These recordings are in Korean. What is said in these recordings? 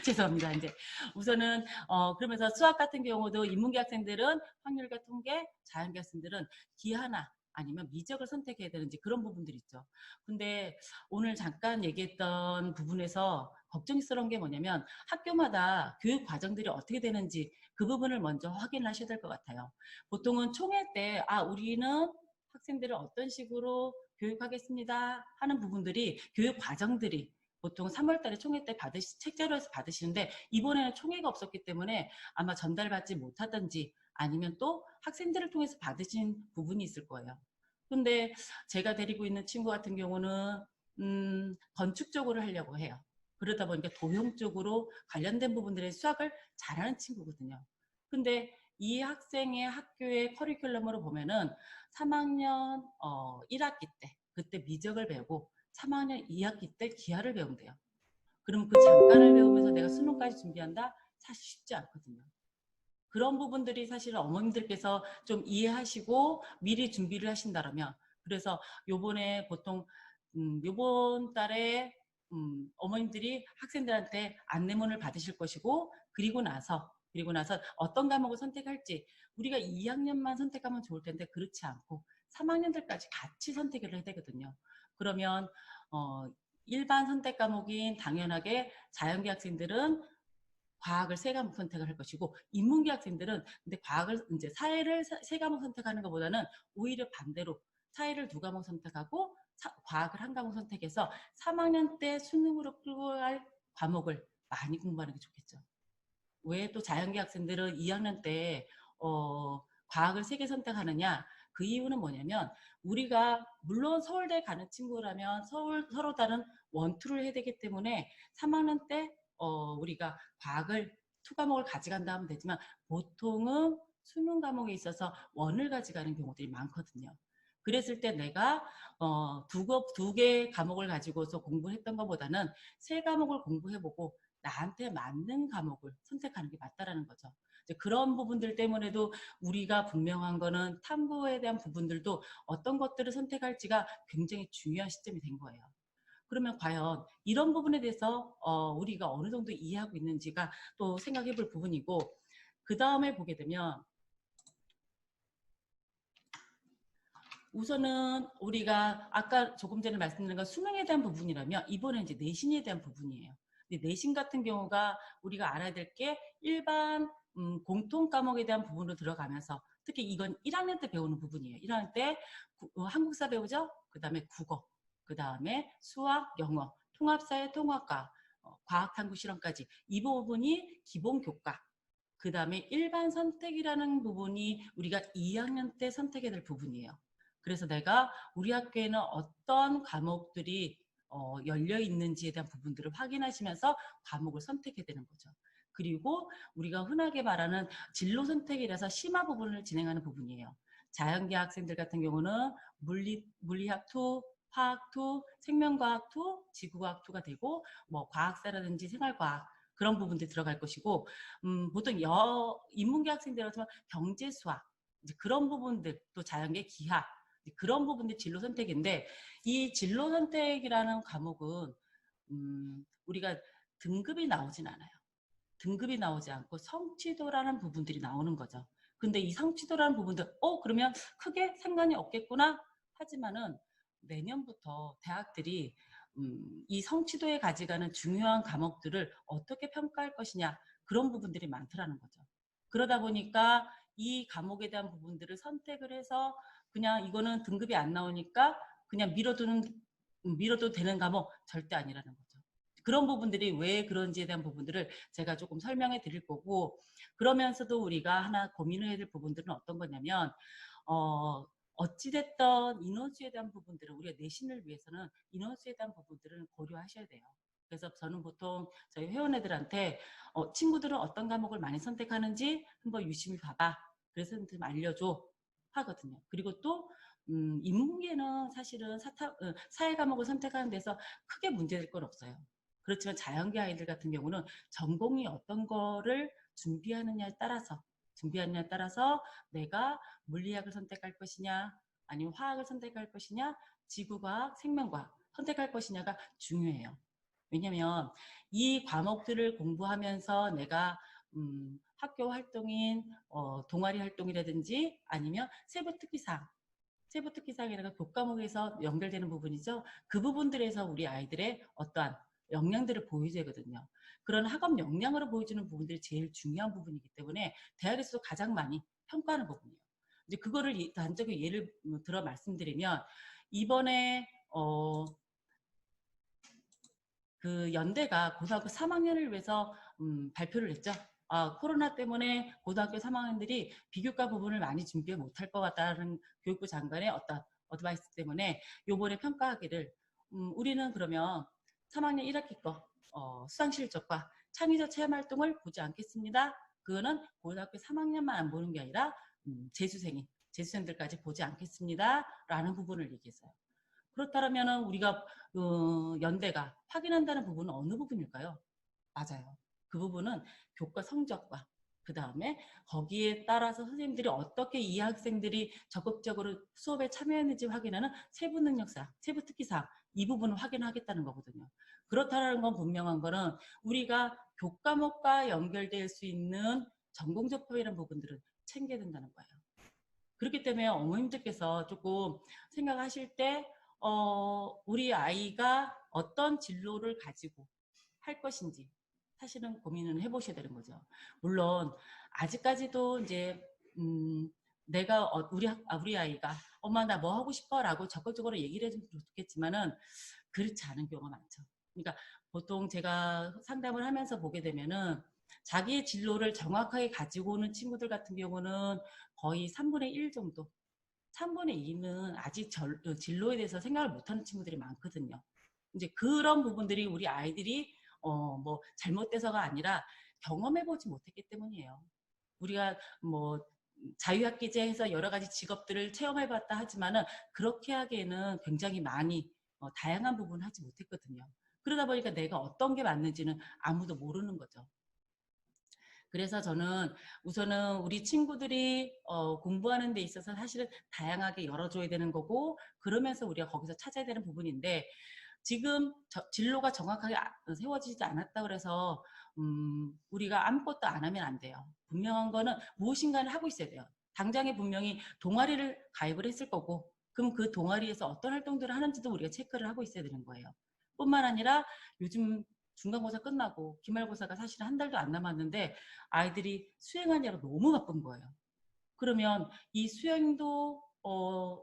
죄송합니다. 이제 우선은 그러면서 수학 같은 경우도 인문계 학생들은 확률과 통계, 자연계 학생들은 기하나 아니면 미적을 선택해야 되는지 그런 부분들이 있죠. 근데 오늘 잠깐 얘기했던 부분에서 걱정스러운 게 뭐냐면 학교마다 교육 과정들이 어떻게 되는지 그 부분을 먼저 확인을 하셔야 될 것 같아요. 보통은 총회 때 우리는 학생들을 어떤 식으로 교육하겠습니다 하는 부분들이 교육 과정들이 보통 3월 달에 총회 때 책자료에서 받으시는데 이번에는 총회가 없었기 때문에 아마 전달받지 못하든지 아니면 또 학생들을 통해서 받으신 부분이 있을 거예요. 근데 제가 데리고 있는 친구 같은 경우는 건축 쪽으로 하려고 해요. 그러다 보니까 도형 쪽으로 관련된 부분들의 수학을 잘하는 친구거든요. 근데 이 학생의 학교의 커리큘럼으로 보면은 3학년 1학기 때 그때 미적을 배우고 3학년 2학기 때 기하를 배운대요. 그럼 그 잠깐을 배우면서 내가 수능까지 준비한다? 사실 쉽지 않거든요. 그런 부분들이 사실 어머님들께서 좀 이해하시고 미리 준비를 하신다면 그래서 요번에 보통 요번 달에 어머님들이 학생들한테 안내문을 받으실 것이고 그리고 나서 어떤 과목을 선택할지 우리가 2학년만 선택하면 좋을 텐데 그렇지 않고 3학년들까지 같이 선택을 해야 되거든요. 그러면 일반 선택 과목인 당연하게 자연계 학생들은 과학을 세 과목 선택을 할 것이고 인문계 학생들은 근데 과학을 이제 사회를 세 과목 선택하는 것보다는 오히려 반대로 사회를 두 과목 선택하고 과학을 한 과목 선택해서 3학년 때 수능으로 끌고 갈 과목을 많이 공부하는 게 좋겠죠. 왜 또 자연계 학생들은 2학년 때 과학을 3개 선택하느냐? 그 이유는 뭐냐면 우리가 물론 서울대 가는 친구라면 서로 다른 원투를 해야 되기 때문에 3학년 때 우리가 과학을 투 과목을 가져간다 하면 되지만 보통은 수능 과목에 있어서 원을 가져가는 경우들이 많거든요. 그랬을 때 내가 두 개 과목을 가지고서 공부했던 것보다는 세 과목을 공부해보고 나한테 맞는 과목을 선택하는 게 맞다라는 거죠. 이제 그런 부분들 때문에도 우리가 분명한 거는 탐구에 대한 부분들도 어떤 것들을 선택할지가 굉장히 중요한 시점이 된 거예요. 그러면 과연 이런 부분에 대해서 우리가 어느 정도 이해하고 있는지가 또 생각해 볼 부분이고 그 다음에 보게 되면 우선은 우리가 아까 조금 전에 말씀드린 건 수능에 대한 부분이라면 이번에 이제 내신에 대한 부분이에요. 근데 내신 같은 경우가 우리가 알아야 될 게 일반 공통 과목에 대한 부분으로 들어가면서 특히 이건 1학년 때 배우는 부분이에요. 1학년 때 한국사 배우죠. 그 다음에 국어, 그 다음에 수학, 영어, 통합사회, 통합과, 과학탐구 실험까지 이 부분이 기본 교과. 그 다음에 일반 선택이라는 부분이 우리가 2학년 때 선택해야 될 부분이에요. 그래서 내가 우리 학교에는 어떤 과목들이 열려 있는지에 대한 부분들을 확인하시면서 과목을 선택해야 되는 거죠. 그리고 우리가 흔하게 말하는 진로 선택이라서 심화 부분을 진행하는 부분이에요. 자연계 학생들 같은 경우는 물리학 2, 화학 2, 생명과학 2, 지구과학 2가 되고 뭐 과학사라든지 생활과학 그런 부분들이 들어갈 것이고 보통 인문계 학생들은 경제 수학 이제 그런 부분들 또 자연계 기하 그런 부분들 진로 선택인데 이 진로 선택이라는 과목은 우리가 등급이 나오진 않아요. 등급이 나오지 않고 성취도라는 부분들이 나오는 거죠. 근데 이 성취도라는 부분들 그러면 크게 상관이 없겠구나 하지만은 내년부터 대학들이 이 성취도에 가져가는 중요한 과목들을 어떻게 평가할 것이냐 그런 부분들이 많더라는 거죠. 그러다 보니까 이 과목에 대한 부분들을 선택을 해서 그냥 이거는 등급이 안 나오니까 그냥 밀어도 되는 과목 절대 아니라는 거죠. 그런 부분들이 왜 그런지에 대한 부분들을 제가 조금 설명해 드릴 거고 그러면서도 우리가 하나 고민을 해야 될 부분들은 어떤 거냐면 어찌됐던 인원수에 대한 부분들은 우리가 내신을 위해서는 인원수에 대한 부분들은 고려하셔야 돼요. 그래서 저는 보통 저희 회원애들한테 친구들은 어떤 과목을 많이 선택하는지 한번 유심히 봐봐. 그래서 좀 알려줘 하거든요. 그리고 또 인문계는 사실은 사회 과목을 선택하는 데서 크게 문제될 건 없어요. 그렇지만 자연계 아이들 같은 경우는 전공이 어떤 거를 준비하느냐에 따라서 내가 물리학을 선택할 것이냐 아니면 화학을 선택할 것이냐 지구과학, 생명과학 선택할 것이냐가 중요해요. 왜냐면 이 과목들을 공부하면서 내가 학교 활동인 동아리 활동이라든지 아니면 세부 특기사항이라는 교과목에서 연결되는 부분이죠. 그 부분들에서 우리 아이들의 어떠한 역량들을 보여주거든요. 그런 학업 역량으로 보여주는 부분들이 제일 중요한 부분이기 때문에 대학에서도 가장 많이 평가하는 부분이에요. 이제 그거를 단적인 예를 들어 말씀드리면 이번에 그 연대가 고등학교 3학년을 위해서 발표를 했죠. 코로나 때문에 고등학교 3학년들이 비교과 부분을 많이 준비 못할 것 같다는 교육부 장관의 어떤 어드바이스 때문에 요번에 평가하기를 우리는 그러면 3학년 1학기 거 수상실적과 창의적 체험활동을 보지 않겠습니다. 그거는 고등학교 3학년만 안 보는 게 아니라 재수생들까지 보지 않겠습니다. 라는 부분을 얘기했어요. 그렇다면 우리가 연대가 확인한다는 부분은 어느 부분일까요? 맞아요. 그 부분은 교과 성적과 그 다음에 거기에 따라서 선생님들이 어떻게 이 학생들이 적극적으로 수업에 참여했는지 확인하는 세부 능력사, 세부 특기사 이 부분을 확인하겠다는 거거든요. 그렇다는 건 분명한 거는 우리가 교과목과 연결될 수 있는 전공적법이라는 부분들을 챙겨야 된다는 거예요. 그렇기 때문에 어머님들께서 조금 생각하실 때 우리 아이가 어떤 진로를 가지고 할 것인지 사실은 고민을 해보셔야 되는 거죠. 물론 아직까지도 이제 내가 우리 아이가 엄마 나 뭐 하고 싶어라고 적극적으로 얘기를 해주면 좋겠지만은 그렇지 않은 경우가 많죠. 그러니까 보통 제가 상담을 하면서 보게 되면은 자기의 진로를 정확하게 가지고 오는 친구들 같은 경우는 거의 3분의 1 정도, 3분의 2는 아직 진로에 대해서 생각을 못하는 친구들이 많거든요. 이제 그런 부분들이 우리 아이들이 뭐 잘못돼서가 아니라 경험해보지 못했기 때문이에요. 우리가 뭐 자유학기제에서 여러 가지 직업들을 체험해봤다 하지만은 그렇게 하기에는 굉장히 많이 다양한 부분을 하지 못했거든요. 그러다 보니까 내가 어떤 게 맞는지는 아무도 모르는 거죠. 그래서 저는 우선은 우리 친구들이 공부하는 데 있어서 사실은 다양하게 열어줘야 되는 거고 그러면서 우리가 거기서 찾아야 되는 부분인데 지금 진로가 정확하게 세워지지 않았다 그래서 우리가 아무것도 안 하면 안 돼요. 분명한 거는 무엇인가를 하고 있어야 돼요. 당장에 분명히 동아리를 가입을 했을 거고 그럼 그 동아리에서 어떤 활동들을 하는지도 우리가 체크를 하고 있어야 되는 거예요. 뿐만 아니라 요즘 중간고사 끝나고 기말고사가 사실 한 달도 안 남았는데 아이들이 수행하느라고 너무 바쁜 거예요. 그러면 이 수행도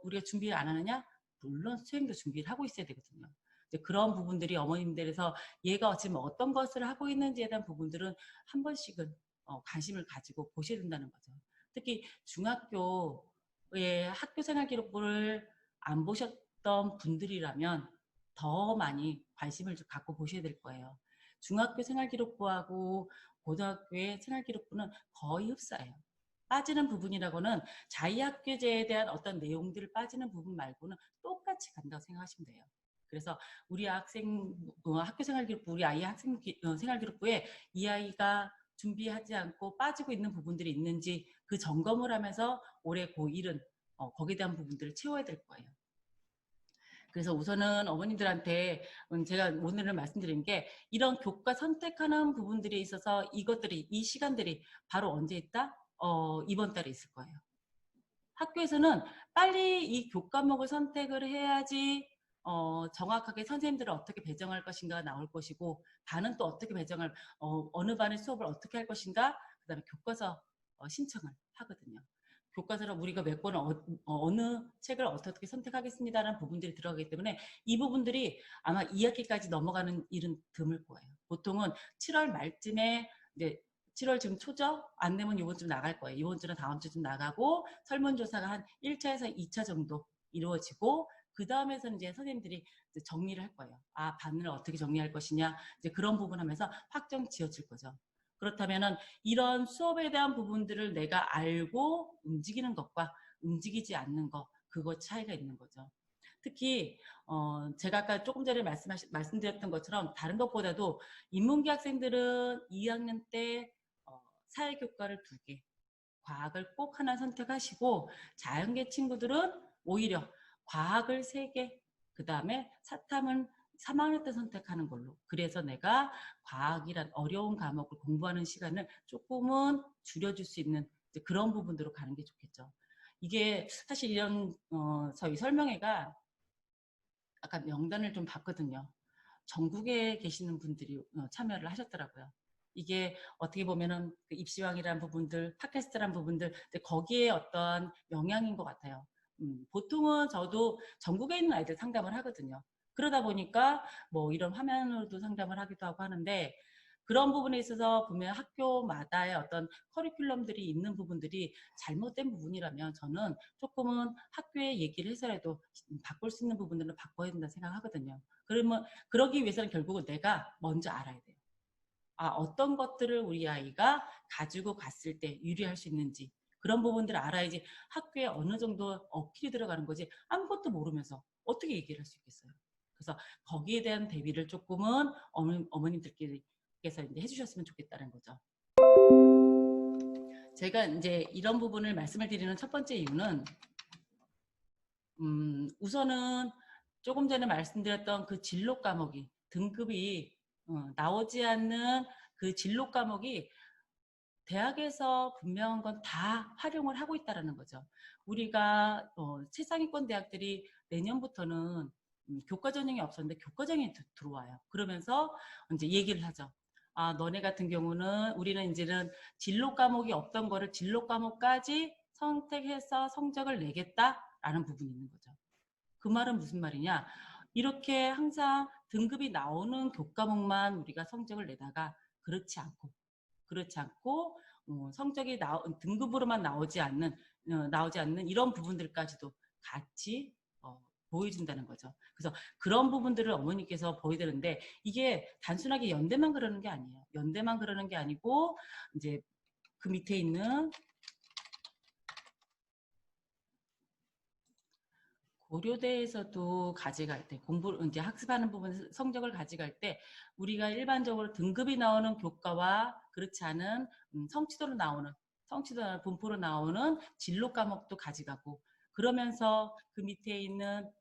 우리가 준비를 안 하느냐? 물론 수행도 준비를 하고 있어야 되거든요. 이제 그런 부분들이 어머님들에서 얘가 지금 어떤 것을 하고 있는지에 대한 부분들은 한 번씩은 관심을 가지고 보셔야 된다는 거죠. 특히 중학교의 학교생활기록부를 안 보셨던 분들이라면 더 많이 관심을 갖고 보셔야 될 거예요. 중학교 생활기록부하고 고등학교의 생활기록부는 거의 흡사해요. 빠지는 부분이라고는 자유학교제에 대한 어떤 내용들을 빠지는 부분 말고는 똑같이 간다고 생각하시면 돼요. 그래서 우리 학생 학교생활기록부, 우리 아이 학생 생활기록부에 이 아이가 준비하지 않고 빠지고 있는 부분들이 있는지 그 점검을 하면서 올해 고1은 거기에 대한 부분들을 채워야 될 거예요. 그래서 우선은 어머님들한테 제가 오늘은 말씀드린 게 이런 교과 선택하는 부분들에 있어서 이 시간들이 바로 언제 있다? 이번 달에 있을 거예요. 학교에서는 빨리 이 교과목을 선택을 해야지 정확하게 선생님들을 어떻게 배정할 것인가 나올 것이고 반은 또 어떻게 배정할 어느 반의 수업을 어떻게 할 것인가 그 다음에 교과서 신청을 하거든요. 교과서를 우리가 몇 권을 어느 책을 어떻게 선택하겠습니다라는 부분들이 들어가기 때문에 이 부분들이 아마 2학기까지 넘어가는 일은 드물 거예요. 보통은 7월 말쯤에 이제 7월 지금 초죠? 안 되면 이번 주 나갈 거예요. 이번 주는 다음 주쯤 나가고 설문조사가 한 1차에서 2차 정도 이루어지고 그 다음에서는 이제 선생님들이 이제 정리를 할 거예요. 반을 어떻게 정리할 것이냐 이제 그런 부분 하면서 확정 지어질 거죠. 그렇다면은 이런 수업에 대한 부분들을 내가 알고 움직이는 것과 움직이지 않는 것 그거 차이가 있는 거죠. 특히 제가 아까 조금 전에 말씀드렸던 것처럼 다른 것보다도 인문계 학생들은 2학년 때 사회교과를 2개, 과학을 꼭 하나 선택하시고 자연계 친구들은 오히려 과학을 3개, 그 다음에 사탐은 3학년 때 선택하는 걸로. 그래서 내가 과학이란 어려운 과목을 공부하는 시간을 조금은 줄여줄 수 있는 그런 부분으로 가는 게 좋겠죠. 이게 사실 이런 저희 설명회가 아까 명단을 좀 봤거든요. 전국에 계시는 분들이 참여를 하셨더라고요. 이게 어떻게 보면은 그 입시왕이라는 부분들, 팟캐스트라는 부분들, 거기에 어떤 영향인 것 같아요. 보통은 저도 전국에 있는 아이들 상담을 하거든요. 그러다 보니까 뭐 이런 화면으로도 상담을 하기도 하고 하는데 그런 부분에 있어서 보면 학교마다의 어떤 커리큘럼들이 있는 부분들이 잘못된 부분이라면 저는 조금은 학교에 얘기를 해서라도 바꿀 수 있는 부분들은 바꿔야 된다 생각하거든요. 그러면 그러기 위해서는 결국은 내가 먼저 알아야 돼요. 어떤 것들을 우리 아이가 가지고 갔을 때 유리할 수 있는지 그런 부분들을 알아야지 학교에 어느 정도 어필이 들어가는 거지 아무것도 모르면서 어떻게 얘기를 할 수 있겠어요. 그래서 거기에 대한 대비를 조금은 어머님들께서 이제 해주셨으면 좋겠다는 거죠. 제가 이제 이런 부분을 말씀을 드리는 첫 번째 이유는 우선은 조금 전에 말씀드렸던 그 진로 과목이 등급이 나오지 않는 그 진로 과목이 대학에서 분명한 건 다 활용을 하고 있다는 거죠. 우리가 최상위권 대학들이 내년부터는 교과 전형이 없었는데 교과 전형이 들어와요. 그러면서 이제 얘기를 하죠. 너네 같은 경우는 우리는 이제는 진로 과목이 없던 거를 진로 과목까지 선택해서 성적을 내겠다라는 부분이 있는 거죠. 그 말은 무슨 말이냐? 이렇게 항상 등급이 나오는 교과목만 우리가 성적을 내다가 그렇지 않고 성적이 등급으로만 나오지 않는 이런 부분들까지도 같이 보여준다는 거죠. 그래서 그런 부분들을 어머니께서 보여드리는데 이게 단순하게 연대만 그러는 게 아니에요. 연대만 그러는 게 아니고 이제 그 밑에 있는 고려대에서도 가져갈 때 공부를 이제 학습하는 부분 성적을 가져갈 때 우리가 일반적으로 등급이 나오는 교과와 그렇지 않은 성취도로 나오는 분포로 나오는 진로 과목도 가져가고 그러면서 그 밑에 있는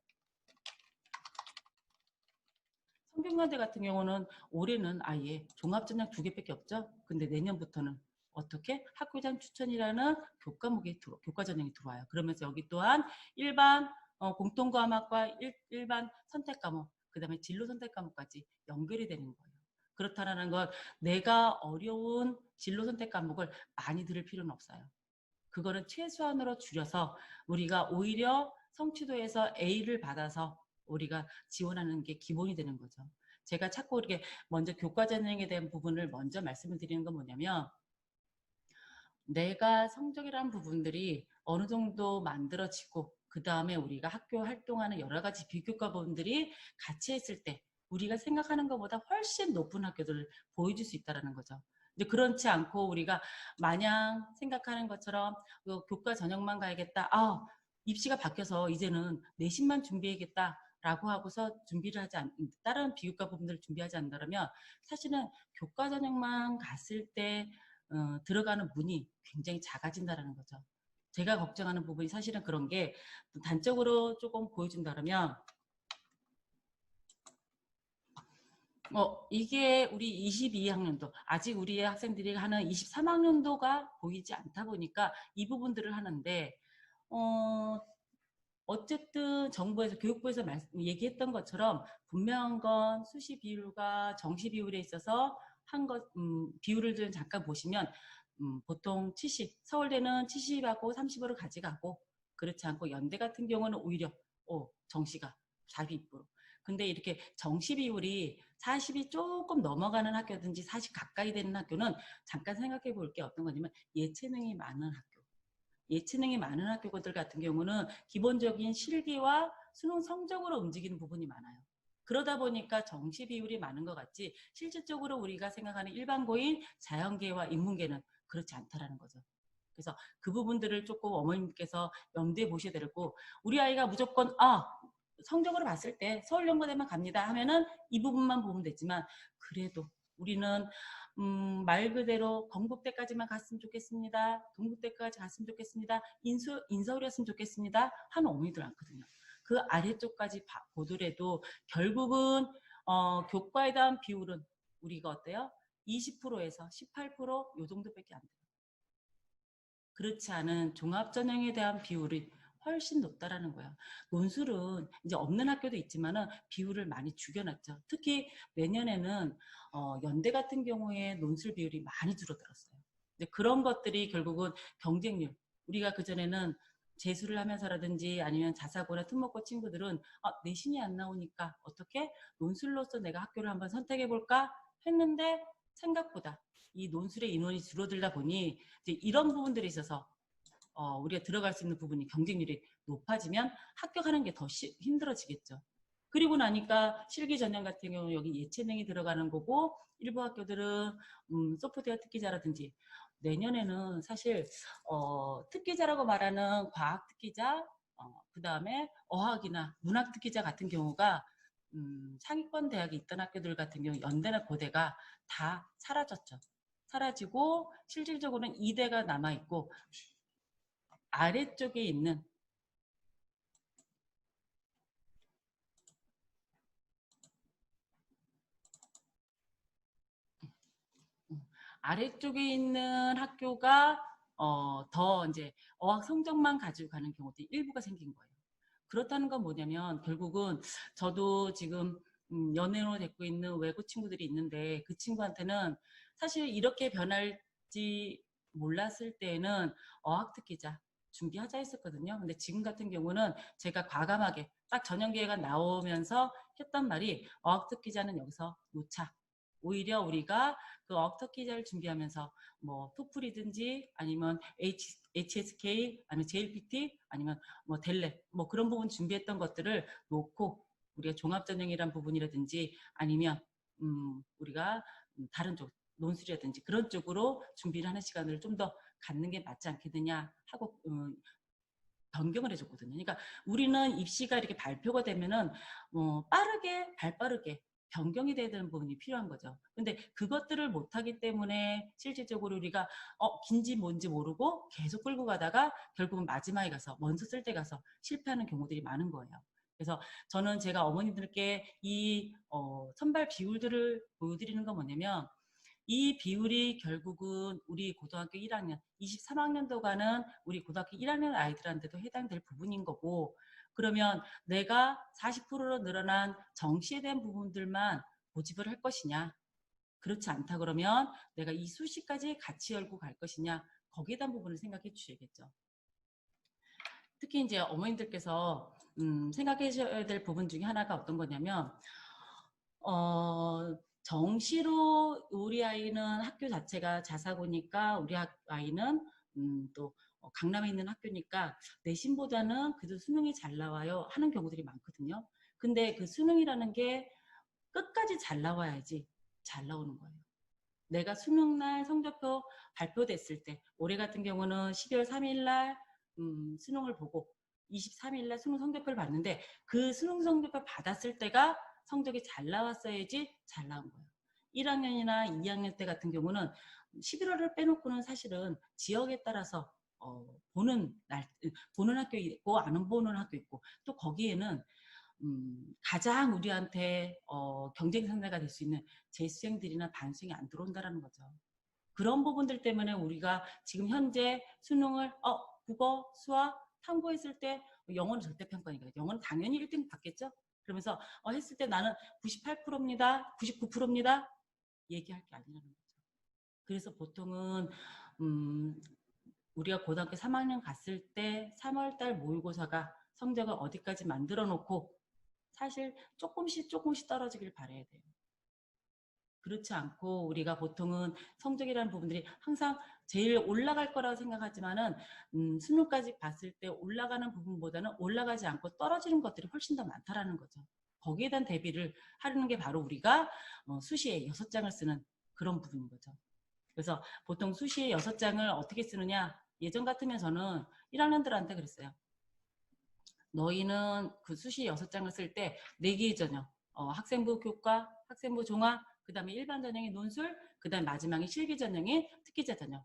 성균관대 같은 경우는 올해는 아예 종합전형 2개밖에 없죠. 근데 내년부터는 어떻게 학교장 추천이라는 교과 전형이 들어와요. 그러면서 여기 또한 일반 공통과목과 일반 선택 과목, 그 다음에 진로 선택 과목까지 연결이 되는 거예요. 그렇다는 건 내가 어려운 진로 선택 과목을 많이 들을 필요는 없어요. 그거는 최소한으로 줄여서 우리가 오히려 성취도에서 A를 받아서 우리가 지원하는 게 기본이 되는 거죠. 제가 자꾸 이렇게 먼저 교과 전형에 대한 부분을 먼저 말씀을 드리는 건 뭐냐면 내가 성적이라는 부분들이 어느 정도 만들어지고 그 다음에 우리가 학교 활동하는 여러 가지 비교과 부분들이 같이 했을 때 우리가 생각하는 것보다 훨씬 높은 학교들을 보여줄 수 있다는 거죠. 근데 그렇지 않고 우리가 마냥 생각하는 것처럼 교과 전형만 가야겠다. 입시가 바뀌어서 이제는 내신만 준비해야겠다. 라고 하고서 준비를 하지 다른 비교과 부분들을 준비하지 않는다면 사실은 교과 전형만 갔을 때 들어가는 문이 굉장히 작아진다는 거죠. 제가 걱정하는 부분이 사실은 그런 게 단적으로 조금 보여준다면 이게 우리 22학년도 아직 우리 학생들이 하는 23학년도가 보이지 않다 보니까 이 부분들을 하는데 어쨌든 정부에서 교육부에서 얘기했던 것처럼 분명한 건 수시 비율과 정시 비율에 있어서 비율을 좀 잠깐 보시면 보통 70, 서울대는 70하고 30으로 가져가고 그렇지 않고 연대 같은 경우는 오히려 정시가 40%. 근데 이렇게 정시 비율이 40이 조금 넘어가는 학교든지 40 가까이 되는 학교는 잠깐 생각해 볼 게 어떤 거냐면 예체능이 많은 학교. 예체능이 많은 학교들 같은 경우는 기본적인 실기와 수능 성적으로 움직이는 부분이 많아요. 그러다 보니까 정시 비율이 많은 것 같지 실질적으로 우리가 생각하는 일반고인 자연계와 인문계는 그렇지 않다라는 거죠. 그래서 그 부분들을 조금 어머님께서 염두에 보셔야 되고 우리 아이가 무조건 성적으로 봤을 때 서울연고대만 갑니다 하면은 이 부분만 보면 되지만 그래도 우리는 말 그대로 건국대까지만 갔으면 좋겠습니다. 동국대까지 갔으면 좋겠습니다. 인서울이었으면 좋겠습니다. 하는 어머니들 많거든요. 그 아래쪽까지 보더라도 결국은 교과에 대한 비율은 우리가 어때요? 20%에서 18%요 정도밖에 안 돼요. 그렇지 않은 종합전형에 대한 비율이 훨씬 높다라는 거예요. 논술은 이제 없는 학교도 있지만은 비율을 많이 죽여놨죠. 특히 내년에는 연대 같은 경우에 논술 비율이 많이 줄어들었어요. 근데 그런 것들이 결국은 경쟁률. 우리가 그전에는 재수를 하면서라든지 아니면 자사고나 특목고 친구들은 내신이 안 나오니까 어떻게 논술로서 내가 학교를 한번 선택해볼까 했는데 생각보다 이 논술의 인원이 줄어들다 보니 이제 이런 부분들이 있어서 우리가 들어갈 수 있는 부분이 경쟁률이 높아지면 합격하는 게 더 힘들어지겠죠. 그리고 나니까 실기 전형 같은 경우 여기 예체능이 들어가는 거고 일부 학교들은 소프트웨어 특기자라든지 내년에는 사실 특기자라고 말하는 과학 특기자 그 다음에 어학이나 문학 특기자 같은 경우가 상위권 대학에 있던 학교들 같은 경우 연대나 고대가 다 사라졌죠. 사라지고 실질적으로는 이대가 남아있고 아래쪽에 있는 아래쪽에 있는 학교가 더 이제 어학 성적만 가지고 가는 경우도 일부가 생긴 거예요. 그렇다는 건 뭐냐면 결국은 저도 지금 연애로 데리고 있는 외국 친구들이 있는데 그 친구한테는 사실 이렇게 변할지 몰랐을 때에는 어학특기자 준비하자 했었거든요. 근데 지금 같은 경우는 제가 과감하게 딱 전형기회가 나오면서 했던 말이 어학특기자는 여기서 놓자. 오히려 우리가 그 어학특기자를 준비하면서 뭐 토플이든지 아니면 HSK 아니면 JLPT 아니면 뭐 델레 뭐 그런 부분 준비했던 것들을 놓고 우리가 종합전형이란 부분이라든지 아니면 우리가 다른 쪽 논술이라든지 그런 쪽으로 준비를 하는 시간을 좀 더 갖는 게 맞지 않겠느냐 하고 변경을 해줬거든요. 그러니까 우리는 입시가 이렇게 발표가 되면은 빠르게 발빠르게 변경이 돼야 되는 부분이 필요한 거죠. 근데 그것들을 못하기 때문에 실질적으로 우리가 긴지 뭔지 모르고 계속 끌고 가다가 결국은 마지막에 가서 먼저 쓸 때 가서 실패하는 경우들이 많은 거예요. 그래서 저는 제가 어머니들께 이 선발 비율들을 보여드리는 건 뭐냐면 이 비율이 결국은 우리 고등학교 1학년, 23학년도 가는 우리 고등학교 1학년 아이들한테도 해당될 부분인 거고 그러면 내가 40%로 늘어난 정시에 대한 부분들만 고집을 할 것이냐 그렇지 않다 그러면 내가 이 수시까지 같이 열고 갈 것이냐 거기에 대한 부분을 생각해 주셔야겠죠. 특히 이제 어머님들께서 생각해 주셔야 될 부분 중에 하나가 어떤 거냐면 정시로 우리 아이는 학교 자체가 자사고니까 우리 아이는 또 강남에 있는 학교니까 내신보다는 그래도 수능이 잘 나와요 하는 경우들이 많거든요. 근데 그 수능이라는 게 끝까지 잘 나와야지 잘 나오는 거예요. 내가 수능날 성적표 발표됐을 때 올해 같은 경우는 12월 3일날 수능을 보고 23일날 수능 성적표를 봤는데 그 수능 성적표 받았을 때가 성적이 잘 나왔어야지 잘 나온 거예요. 1학년이나 2학년 때 같은 경우는 11월을 빼놓고는 사실은 지역에 따라서 보는 학교 있고 안 보는 학교 있고 또 거기에는 가장 우리한테 경쟁 상대가 될 수 있는 재수생들이나 반수생이 안 들어온다라는 거죠. 그런 부분들 때문에 우리가 지금 현재 수능을 국어, 수학, 탐구했을 때 영어는 절대평가니까 영어는 당연히 1등 받겠죠. 그러면서 했을 때 나는 98%입니다. 99%입니다. 얘기할 게 아니라는 거죠. 그래서 보통은 우리가 고등학교 3학년 갔을 때 3월달 모의고사가 성적을 어디까지 만들어 놓고 사실 조금씩 떨어지길 바라야 돼요. 그렇지 않고 우리가 보통은 성적이라는 부분들이 항상 제일 올라갈 거라고 생각하지만은 수능까지 봤을 때 올라가는 부분보다는 올라가지 않고 떨어지는 것들이 훨씬 더 많다라는 거죠. 거기에 대한 대비를 하는 게 바로 우리가 수시에 6장을 쓰는 그런 부분인 거죠. 그래서 보통 수시에 6장을 어떻게 쓰느냐 예전 같으면 저는 1학년들한테 그랬어요. 너희는 그 수시 6장을 쓸 때 4개의 전형 학생부 교과, 학생부 종합, 그 다음에 일반 전형의 논술, 그 다음에 마지막에 실기 전형의 특기자 전형.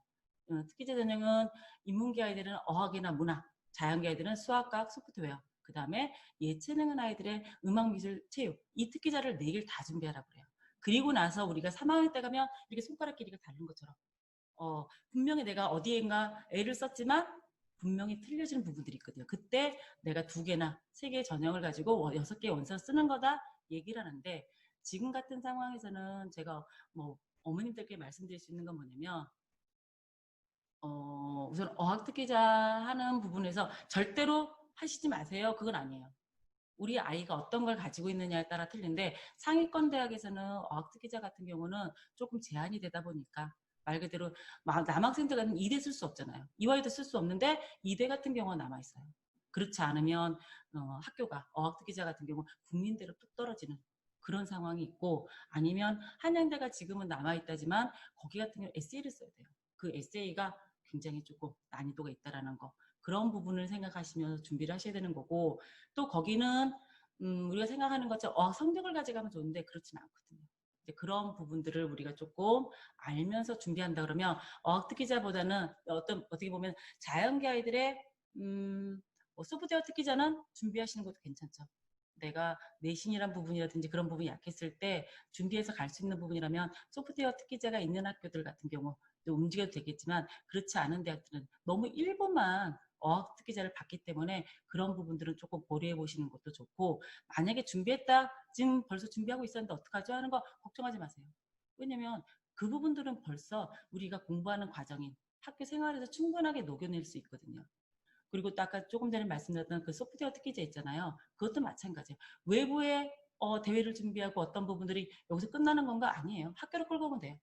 특기자 전형은 인문계 아이들은 어학이나 문학, 자연계 아이들은 수학과학, 소프트웨어, 그 그 다음에 예체능은 아이들의 음악, 미술, 체육 이 특기자를 4개를 다 준비하라고 그래요. 그리고 나서 우리가 3학년 때 가면 이렇게 손가락 길이가 다른 것처럼 분명히 내가 어디엔가 애를 썼지만 분명히 틀려지는 부분들이 있거든요. 그때 내가 2개나 3개의 전형을 가지고 6개의 원서를 쓰는 거다 얘기를 하는데 지금 같은 상황에서는 제가 뭐 어머님들께 말씀드릴 수 있는 건 뭐냐면 우선 어학특기자 하는 부분에서 절대로 하시지 마세요. 그건 아니에요. 우리 아이가 어떤 걸 가지고 있느냐에 따라 틀린데 상위권 대학에서는 어학특기자 같은 경우는 조금 제한이 되다 보니까 말 그대로 남학생들은 2대 쓸 수 없잖아요. 이화여대 쓸 수 없는데 2대 같은 경우가 남아있어요. 그렇지 않으면 학교가 어학특기자 같은 경우 국민대로 뚝 떨어지는 그런 상황이 있고 아니면 한양대가 지금은 남아있다지만 거기 같은 경우 에세이를 써야 돼요. 그 에세이가 굉장히 조금 난이도가 있다라는 거 그런 부분을 생각하시면서 준비를 하셔야 되는 거고 또 거기는 우리가 생각하는 것처럼 성적을 가져가면 좋은데 그렇지는 않거든요. 이제 그런 부분들을 우리가 조금 알면서 준비한다 그러면 어학특기자보다는 어떻게 보면 자연계 아이들의 소프트웨어 특기자는 준비하시는 것도 괜찮죠. 내가 내신이란 부분이라든지 그런 부분이 약했을 때 준비해서 갈 수 있는 부분이라면 소프트웨어 특기자가 있는 학교들 같은 경우 또 움직여도 되겠지만 그렇지 않은 대학들은 너무 일부만 어학 특기자를 받기 때문에 그런 부분들은 조금 고려해 보시는 것도 좋고 만약에 준비했다 지금 벌써 준비하고 있었는데 어떡하죠 하는 거 걱정하지 마세요. 왜냐면 그 부분들은 벌써 우리가 공부하는 과정인 학교 생활에서 충분하게 녹여낼 수 있거든요. 그리고 또 아까 조금 전에 말씀드렸던 그 소프트웨어 특기자 있잖아요. 그것도 마찬가지예요. 외부의 대회를 준비하고 어떤 부분들이 여기서 끝나는 건가 아니에요. 학교를 끌고 오면 돼요.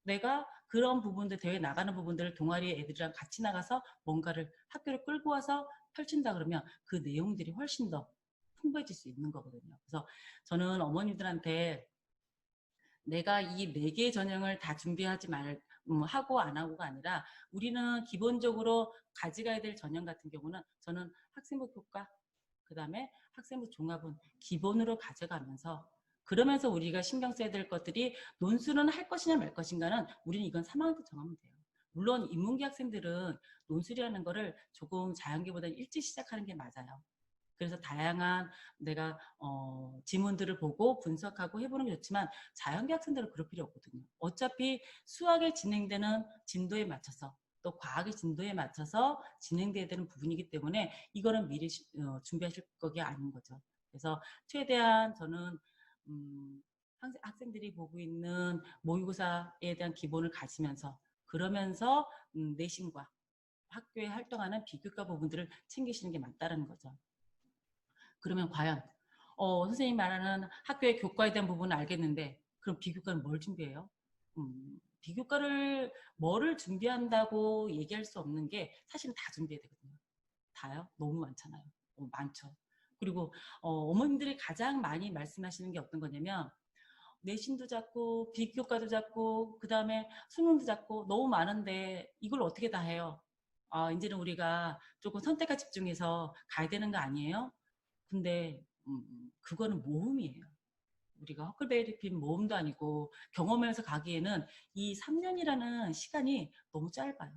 내가 그런 부분들 대회 나가는 부분들을 동아리 애들이랑 같이 나가서 뭔가를 학교를 끌고 와서 펼친다 그러면 그 내용들이 훨씬 더 풍부해질 수 있는 거거든요. 그래서 저는 어머니들한테 내가 이 4개의 전형을 다 준비하지 하고 안 하고가 아니라 우리는 기본적으로 가져가야 될 전형 같은 경우는 저는 학생부 교과 그 다음에 학생부 종합은 기본으로 가져가면서 그러면서 우리가 신경 써야 될 것들이 논술은 할 것이냐 말 것인가는 우리는 이건 3학년 때 정하면 돼요. 물론 인문계 학생들은 논술이라는 거를 조금 자연계보다 일찍 시작하는 게 맞아요. 그래서 다양한 내가 지문들을 보고 분석하고 해보는 게 좋지만 자연계 학생들은 그럴 필요 없거든요. 어차피 수학에 진행되는 진도에 맞춰서 또 과학의 진도에 맞춰서 진행돼야 되는 부분이기 때문에 이거는 미리 준비하실 거기 아닌 거죠. 그래서 최대한 저는 학생들이 보고 있는 모의고사에 대한 기본을 가지면서 그러면서 내신과 학교에 활동하는 비교과 부분들을 챙기시는 게 맞다는 거죠. 그러면 과연 선생님 말하는 학교의 교과에 대한 부분은 알겠는데 그럼 비교과는 뭘 준비해요? 비교과를 뭐를 준비한다고 얘기할 수 없는 게 사실은 다 준비해야 되거든요. 다요? 너무 많잖아요. 많죠. 그리고 어머님들이 가장 많이 말씀하시는 게 어떤 거냐면 내신도 잡고 비교과도 잡고 그 다음에 수능도 잡고 너무 많은데 이걸 어떻게 다 해요? 이제는 우리가 조금 선택과 집중해서 가야 되는 거 아니에요? 근데 그거는 모험이에요. 우리가 허클베리핀 모험도 아니고 경험해서 가기에는 이 3년이라는 시간이 너무 짧아요.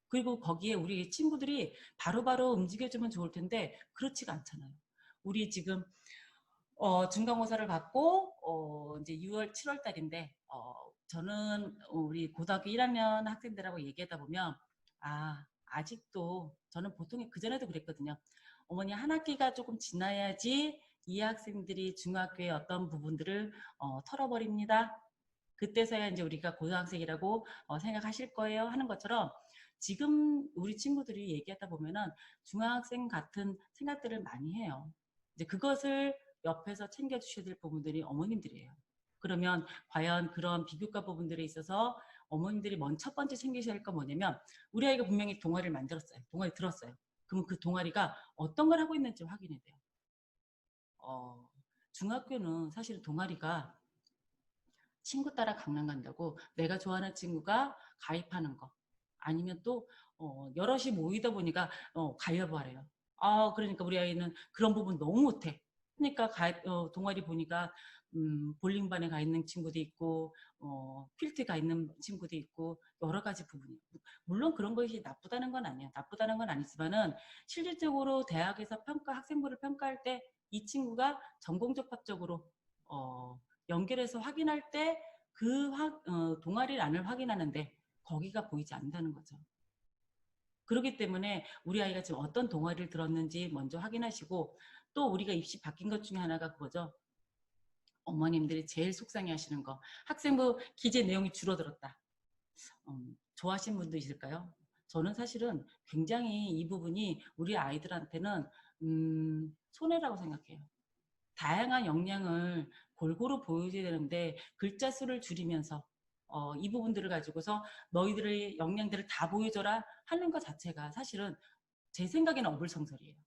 그리고 거기에 우리 친구들이 바로바로 움직여주면 좋을 텐데 그렇지가 않잖아요. 우리 지금 중간고사를 받고 이제 6월, 7월 달인데 저는 우리 고등학교 1학년 학생들하고 얘기하다 보면 아직도 저는 보통 그전에도 그랬거든요. 어머니 한 학기가 조금 지나야지 이 학생들이 중학교의 어떤 부분들을 털어버립니다. 그때서야 이제 우리가 고등학생이라고 생각하실 거예요 하는 것처럼 지금 우리 친구들이 얘기하다 보면은 중학생 같은 생각들을 많이 해요. 이제 그것을 옆에서 챙겨주셔야 될 부분들이 어머님들이에요. 그러면 과연 그런 비교과 부분들에 있어서 어머님들이 첫 번째 챙기셔야 할 건 뭐냐면 우리 아이가 분명히 동아리를 만들었어요. 동아리 들었어요. 그러면 그 동아리가 어떤 걸 하고 있는지 확인해야 돼요. 중학교는 사실 동아리가 친구 따라 강남 간다고 내가 좋아하는 친구가 가입하는 거 아니면 또 여럿이 모이다 보니까 가위바위보 하래요. 그러니까 우리 아이는 그런 부분 너무 못해. 그러니까 동아리 보니까 볼링반에 가 있는 친구도 있고 필드 가 있는 친구도 있고 여러 가지 부분이 물론 그런 것이 나쁘다는 건 아니에요. 나쁘다는 건 아니지만은 실질적으로 대학에서 학생부를 평가할 때 이 친구가 전공적합적으로 연결해서 확인할 때 그 동아리란을 확인하는데 거기가 보이지 않는다는 거죠. 그렇기 때문에 우리 아이가 지금 어떤 동아리를 들었는지 먼저 확인하시고 또 우리가 입시 바뀐 것 중에 하나가 그거죠. 어머님들이 제일 속상해 하시는 거. 학생부 기재 내용이 줄어들었다. 좋아하시는 분도 있을까요? 저는 사실은 굉장히 이 부분이 우리 아이들한테는 손해라고 생각해요. 다양한 역량을 골고루 보여줘야 되는데 글자 수를 줄이면서 이 부분들을 가지고서 너희들의 역량들을 다 보여줘라 하는 것 자체가 사실은 제 생각에는 어불성설이에요.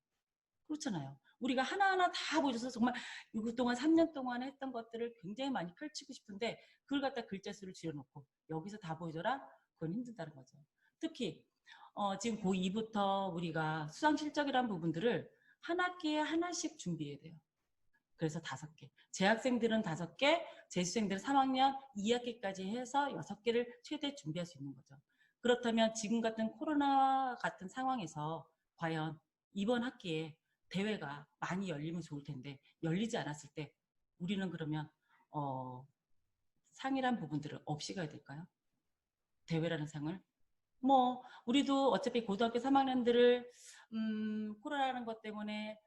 그렇잖아요. 우리가 하나하나 다 보여줘서 정말 그동안 3년 동안 했던 것들을 굉장히 많이 펼치고 싶은데 그걸 갖다 글자 수를 줄여놓고 여기서 다 보여줘라? 그건 힘들다는 거죠. 특히 지금 고2부터 우리가 수상 실적이라는 부분들을 한 학기에 하나씩 준비해야 돼요. 그래서 5개. 재학생들은 5개, 재수생들은 3학년 2학기까지 해서 6개를 최대 준비할 수 있는 거죠. 그렇다면 지금 같은 코로나 같은 상황에서 과연 이번 학기에 대회가 많이 열리면 좋을 텐데 열리지 않았을 때 우리는 그러면 상이란 부분들을 없이 가야 될까요? 대회라는 상을? 뭐 우리도 어차피 고등학교 3학년들을 코로나라는 것 때문에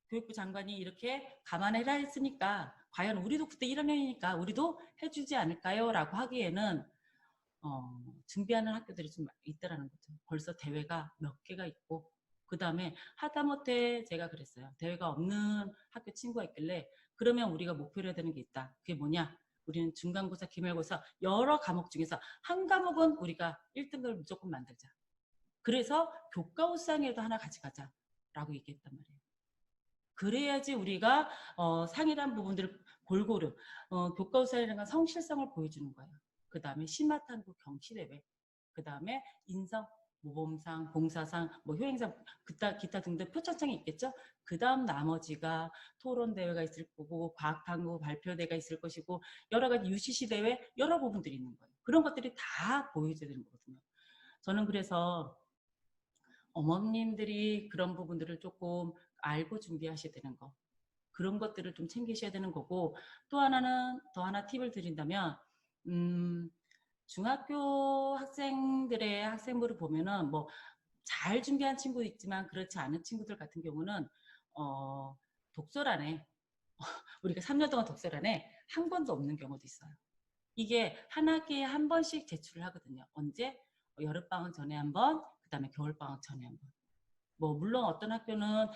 교육부 장관이 이렇게 감안해라 했으니까 과연 우리도 그때 1학년이니까 우리도 해주지 않을까요? 라고 하기에는 준비하는 학교들이 좀 있다라는 거죠. 벌써 대회가 몇 개가 있고 그 다음에 하다못해 제가 그랬어요. 대회가 없는 학교 친구가 있길래 그러면 우리가 목표로 해야 되는 게 있다. 그게 뭐냐? 우리는 중간고사, 기말고사 여러 과목 중에서 한 과목은 우리가 1등급을 무조건 만들자. 그래서 교과우상에도 하나 가져가자 라고 얘기했단 말이에요. 그래야지 우리가 상이란 부분들을 골고루 교과우상이라는 건 성실성을 보여주는 거예요. 그 다음에 심화탐구 경시대회, 그 다음에 인성, 모범상, 봉사상, 뭐 효행상, 기타 등등 표창장이 있겠죠. 그 다음 나머지가 토론대회가 있을 거고 과학탐구 발표대회가 있을 것이고 여러 가지 UCC 대회 여러 부분들이 있는 거예요. 그런 것들이 다 보여줘야 되는 거거든요. 저는 그래서 어머님들이 그런 부분들을 조금 알고 준비하셔야 되는 거. 그런 것들을 좀 챙기셔야 되는 거고 또 하나는 더 하나 팁을 드린다면 중학교 학생들의 학생부를 보면은 뭐 잘 준비한 친구도 있지만 그렇지 않은 친구들 같은 경우는 독서란에 우리가 3년 동안 독서란에 한 권도 없는 경우도 있어요. 이게 한 학기에 한 번씩 제출을 하거든요. 언제? 여름방학 전에 한 번, 그 다음에 겨울방학 전에 한 번. 뭐 물론 어떤 학교는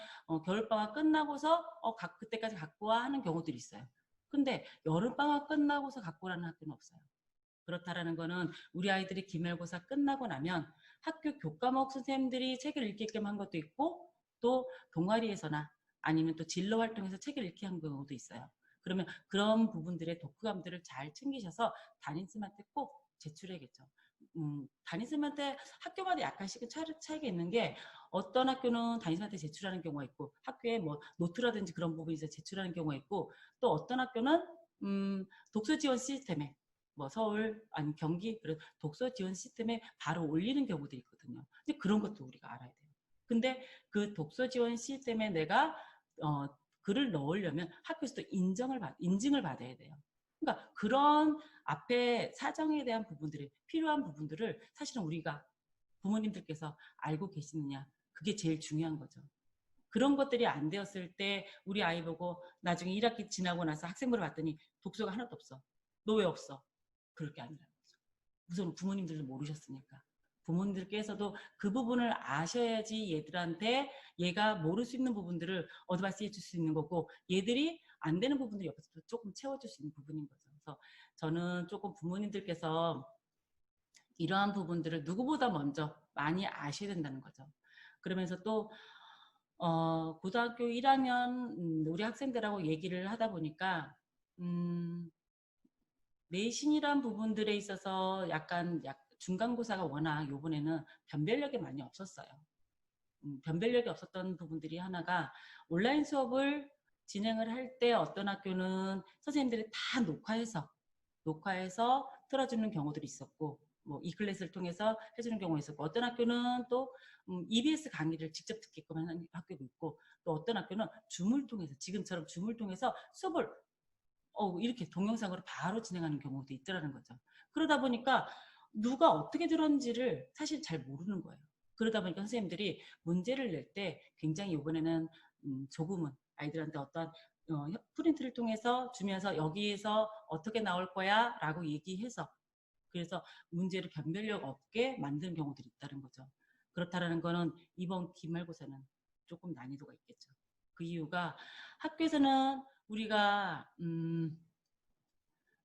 겨울방학 끝나고서 그때까지 갖고 와 하는 경우들이 있어요. 근데 여름방학 끝나고서 갖고 오라는 학교는 없어요. 그렇다라는 거는 우리 아이들이 기말고사 끝나고 나면 학교 교과목 선생님들이 책을 읽게끔 한 것도 있고 또 동아리에서나 아니면 또 진로 활동에서 책을 읽게 한 경우도 있어요. 그러면 그런 부분들의 독후감들을 잘 챙기셔서 담임쌤한테 꼭 제출해야겠죠. 담임쌤한테 학교마다 약간씩은 차이가 있는 게 어떤 학교는 담임쌤한테 제출하는 경우가 있고 학교에 뭐 노트라든지 그런 부분에서 제출하는 경우가 있고 또 어떤 학교는 독서 지원 시스템에 뭐 서울 아니면 경기 그런 독서 지원 시스템에 바로 올리는 경우도 있거든요. 근데 그런 것도 우리가 알아야 돼요. 근데 그 독서 지원 시스템에 내가 글을 넣으려면 학교에서도 인증을 받아야 돼요. 그러니까 그런 앞에 사정에 대한 부분들이 필요한 부분들을 사실은 우리가 부모님들께서 알고 계시느냐 그게 제일 중요한 거죠. 그런 것들이 안 되었을 때 우리 아이 보고 나중에 1학기 지나고 나서 학생부를 봤더니 독서가 하나도 없어. 너 왜 없어? 그럴 게 아니라는 거죠. 우선 부모님들도 모르셨으니까. 부모님들께서도 그 부분을 아셔야지 얘들한테 얘가 모를 수 있는 부분들을 어드바이스 해줄 수 있는 거고 얘들이 안 되는 부분들 옆에서 조금 채워줄 수 있는 부분인 거죠. 그래서 저는 조금 부모님들께서 이러한 부분들을 누구보다 먼저 많이 아셔야 된다는 거죠. 그러면서 또 고등학교 1학년 우리 학생들하고 얘기를 하다 보니까 내신이란 부분들에 있어서 약간 중간고사가 워낙 요번에는 변별력이 많이 없었어요. 변별력이 없었던 부분들이 하나가 온라인 수업을 진행을 할 때 어떤 학교는 선생님들이 다 녹화해서 틀어주는 경우들이 있었고, 뭐 이클래스를 통해서 해주는 경우가 있었고, 어떤 학교는 또 EBS 강의를 직접 듣게끔 하는 학교도 있고, 또 어떤 학교는 줌을 통해서, 지금처럼 줌을 통해서 수업을 이렇게 동영상으로 바로 진행하는 경우도 있더라는 거죠. 그러다 보니까 누가 어떻게 들었는지를 사실 잘 모르는 거예요. 그러다 보니까 선생님들이 문제를 낼 때 굉장히 이번에는 조금은 아이들한테 어떤 프린트를 통해서 주면서 여기에서 어떻게 나올 거야 라고 얘기해서, 그래서 문제를 변별력 없게 만드는 경우들이 있다는 거죠. 그렇다라는 거는 이번 기말고사는 조금 난이도가 있겠죠. 그 이유가 학교에서는 우리가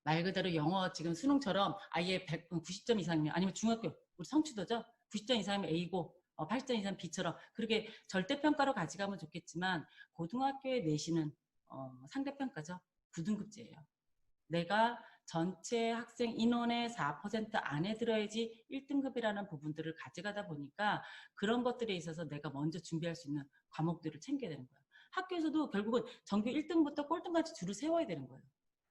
말 그대로 영어 지금 수능처럼 아예 90점 이상이면, 아니면 중학교 우리 성취도죠. 90점 이상이면 A고 80점 이상 B처럼 그렇게 절대평가로 가져가면 좋겠지만, 고등학교의 내신은 상대평가죠. 9등급제예요. 내가 전체 학생 인원의 4% 안에 들어야지 1등급이라는 부분들을 가져가다 보니까 그런 것들에 있어서 내가 먼저 준비할 수 있는 과목들을 챙겨야 되는 거예요. 학교에서도 결국은 전교 1등부터 꼴등까지 줄을 세워야 되는 거예요.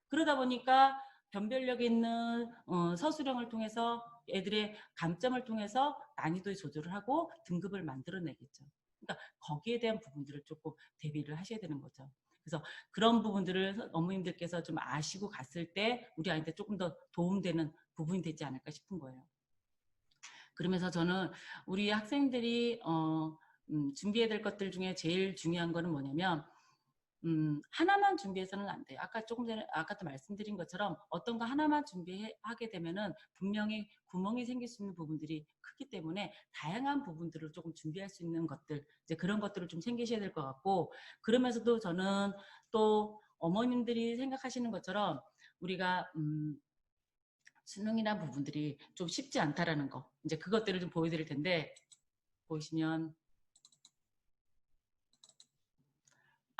그러다 보니까 변별력 있는 서술형을 통해서 애들의 감점을 통해서 난이도의 조절을 하고 등급을 만들어내겠죠. 그러니까 거기에 대한 부분들을 조금 대비를 하셔야 되는 거죠. 그래서 그런 부분들을 어머님들께서 좀 아시고 갔을 때 우리 아이한테 조금 더 도움되는 부분이 되지 않을까 싶은 거예요. 그러면서 저는 우리 학생들이 준비해야 될 것들 중에 제일 중요한 거는 뭐냐면, 하나만 준비해서는 안 돼요. 아까 조금 전에, 아까도 말씀드린 것처럼 어떤 거 하나만 준비하게 되면은 분명히 구멍이 생길 수 있는 부분들이 크기 때문에 다양한 부분들을 조금 준비할 수 있는 것들, 이제 그런 것들을 좀 챙기셔야 될 것 같고, 그러면서도 저는 또 어머님들이 생각하시는 것처럼 우리가 수능이란 부분들이 좀 쉽지 않다라는 거, 이제 그것들을 좀 보여드릴 텐데, 보시면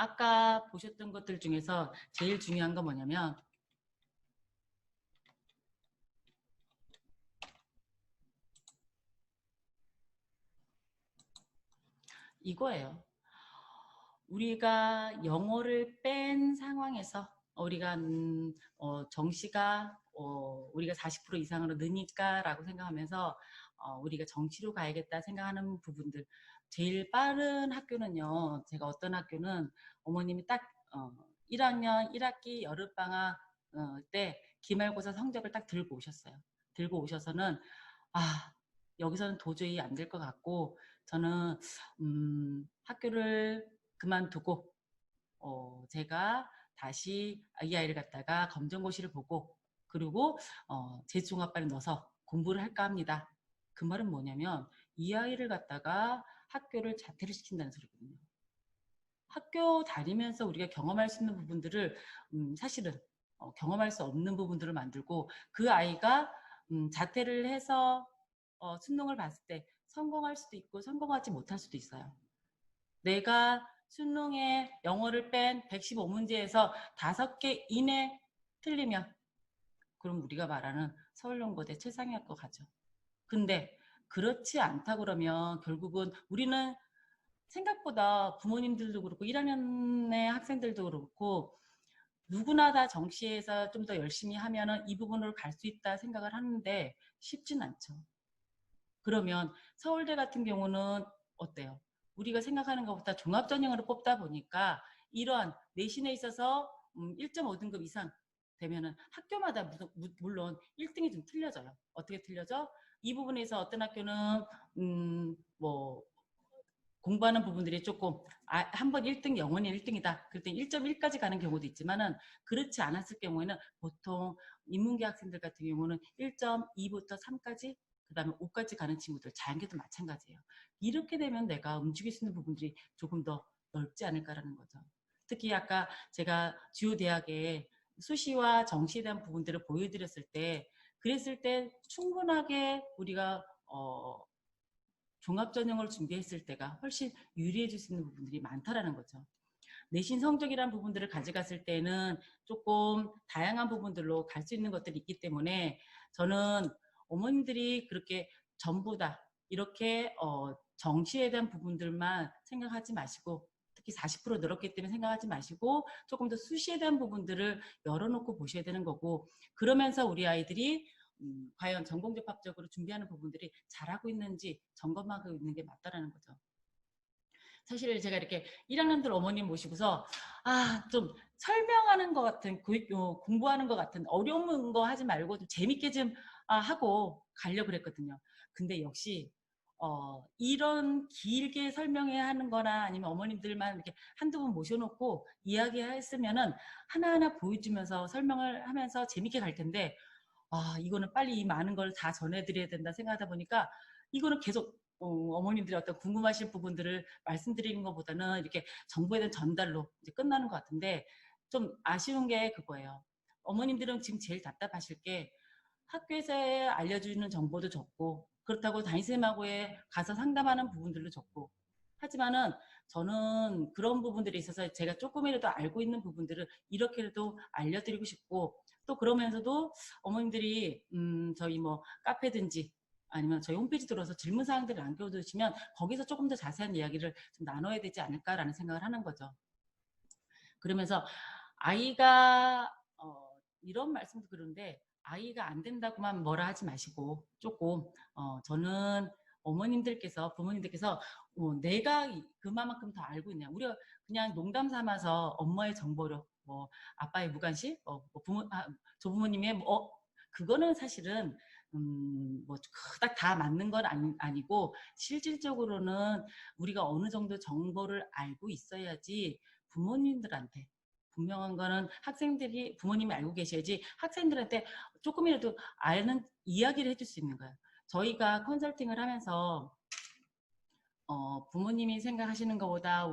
아까 보셨던 것들 중에서 제일 중요한 건 뭐냐면, 이거예요. 우리가 영어를 뺀 상황에서 우리가 정시가 우리가 40% 이상으로 느니까 라고 생각하면서 우리가 정시로 가야겠다 생각하는 부분들, 제일 빠른 학교는요, 제가 어떤 학교는 어머님이 딱 1학년 1학기 여름방학 때 기말고사 성적을 딱 들고 오셨어요. 들고 오셔서는 여기서는 도저히 안 될 것 같고, 저는 학교를 그만두고 제가 다시 이 아이를 갖다가 검정고시를 보고, 그리고 재중학반에 넣어서 공부를 할까 합니다. 그 말은 뭐냐면 이 아이를 갖다가 학교를 자퇴를 시킨다는 소리거든요. 학교 다니면서 우리가 경험할 수 있는 부분들을 사실은 경험할 수 없는 부분들을 만들고, 그 아이가 자퇴를 해서 수능을 봤을 때 성공할 수도 있고 성공하지 못할 수도 있어요. 내가 수능에 영어를 뺀 115문제에서 5개 이내 틀리면 그럼 우리가 말하는 서울연고대 최상위학과 가죠. 근데 그렇지 않다 그러면 결국은 우리는 생각보다 부모님들도 그렇고 1학년의 학생들도 그렇고 누구나 다 정시에서 좀 더 열심히 하면은 이 부분으로 갈 수 있다 생각을 하는데 쉽진 않죠. 그러면 서울대 같은 경우는 어때요? 우리가 생각하는 것보다 종합전형으로 뽑다 보니까 이런 내신에 있어서 1.5등급 이상 되면은 학교마다 물론 1등이 좀 틀려져요. 어떻게 틀려져? 이 부분에서 어떤 학교는 뭐 공부하는 부분들이 조금 한번 1등 영원히 1등이다. 그럴 때 1.1까지 가는 경우도 있지만은, 그렇지 않았을 경우에는 보통 인문계 학생들 같은 경우는 1.2부터 3까지, 그 다음에 5까지 가는 친구들, 자연계도 마찬가지예요. 이렇게 되면 내가 움직일 수 있는 부분들이 조금 더 넓지 않을까라는 거죠. 특히 아까 제가 주요 대학의 수시와 정시에 대한 부분들을 보여드렸을 때, 그랬을 때 충분하게 우리가 종합전형을 준비했을 때가 훨씬 유리해질 수 있는 부분들이 많다라는 거죠. 내신 성적이라는 부분들을 가져갔을 때는 조금 다양한 부분들로 갈 수 있는 것들이 있기 때문에, 저는 어머님들이 그렇게 전부 다 이렇게 정시에 대한 부분들만 생각하지 마시고, 특히 특히 40% 늘었기 때문에 생각하지 마시고 조금 더 수시에 대한 부분들을 열어놓고 보셔야 되는 거고, 그러면서 우리 아이들이 과연 전공접합적으로 준비하는 부분들이 잘하고 있는지 점검하고 있는 게 맞다라는 거죠. 사실 제가 이렇게 1학년들 어머님 모시고서 좀 설명하는 것 같은 공부하는 것 같은 어려운 거 하지 말고 좀 재밌게 좀 하고 가려고 그랬거든요. 근데 역시 이런 길게 설명해야 하는 거나 아니면 어머님들만 이렇게 한두 분 모셔놓고 이야기했으면은 하나하나 보여주면서 설명을 하면서 재밌게 갈 텐데, 이거는 빨리 이 많은 걸 다 전해드려야 된다 생각하다 보니까 이거는 계속 어머님들이 어떤 궁금하신 부분들을 말씀드리는 것보다는 이렇게 정보에 대한 전달로 이제 끝나는 것 같은데, 좀 아쉬운 게 그거예요. 어머님들은 지금 제일 답답하실 게 학교에서 알려주는 정보도 적고, 그렇다고 담임쌤하고의 가서 상담하는 부분들도 적고, 하지만은 저는 그런 부분들에 있어서 제가 조금이라도 알고 있는 부분들을 이렇게라도 알려드리고 싶고, 또 그러면서도 어머님들이 저희 뭐 카페든지 아니면 저희 홈페이지 들어서 질문 사항들을 남겨두시면 거기서 조금 더 자세한 이야기를 좀 나눠야 되지 않을까라는 생각을 하는 거죠. 그러면서 아이가 이런 말씀도 그런데, 아이가 안 된다고만 뭐라 하지 마시고 조금 저는 어머님들께서 부모님들께서 내가 그만큼 더 알고 있냐, 우리가 그냥 농담 삼아서 엄마의 정보력, 뭐 아빠의 무관심, 조부모님의 그거는 사실은 뭐 그닥 다 맞는 건 아니고, 실질적으로는 우리가 어느 정도 정보를 알고 있어야지 부모님들한테, 분명한 거는 학생들이 부모님이 알고 계셔야지 학생들한테 조금이라도 아는 이야기를 해줄 수 있는 거예요. 저희가 컨설팅을 하면서 부모님이 생각하시는 것보다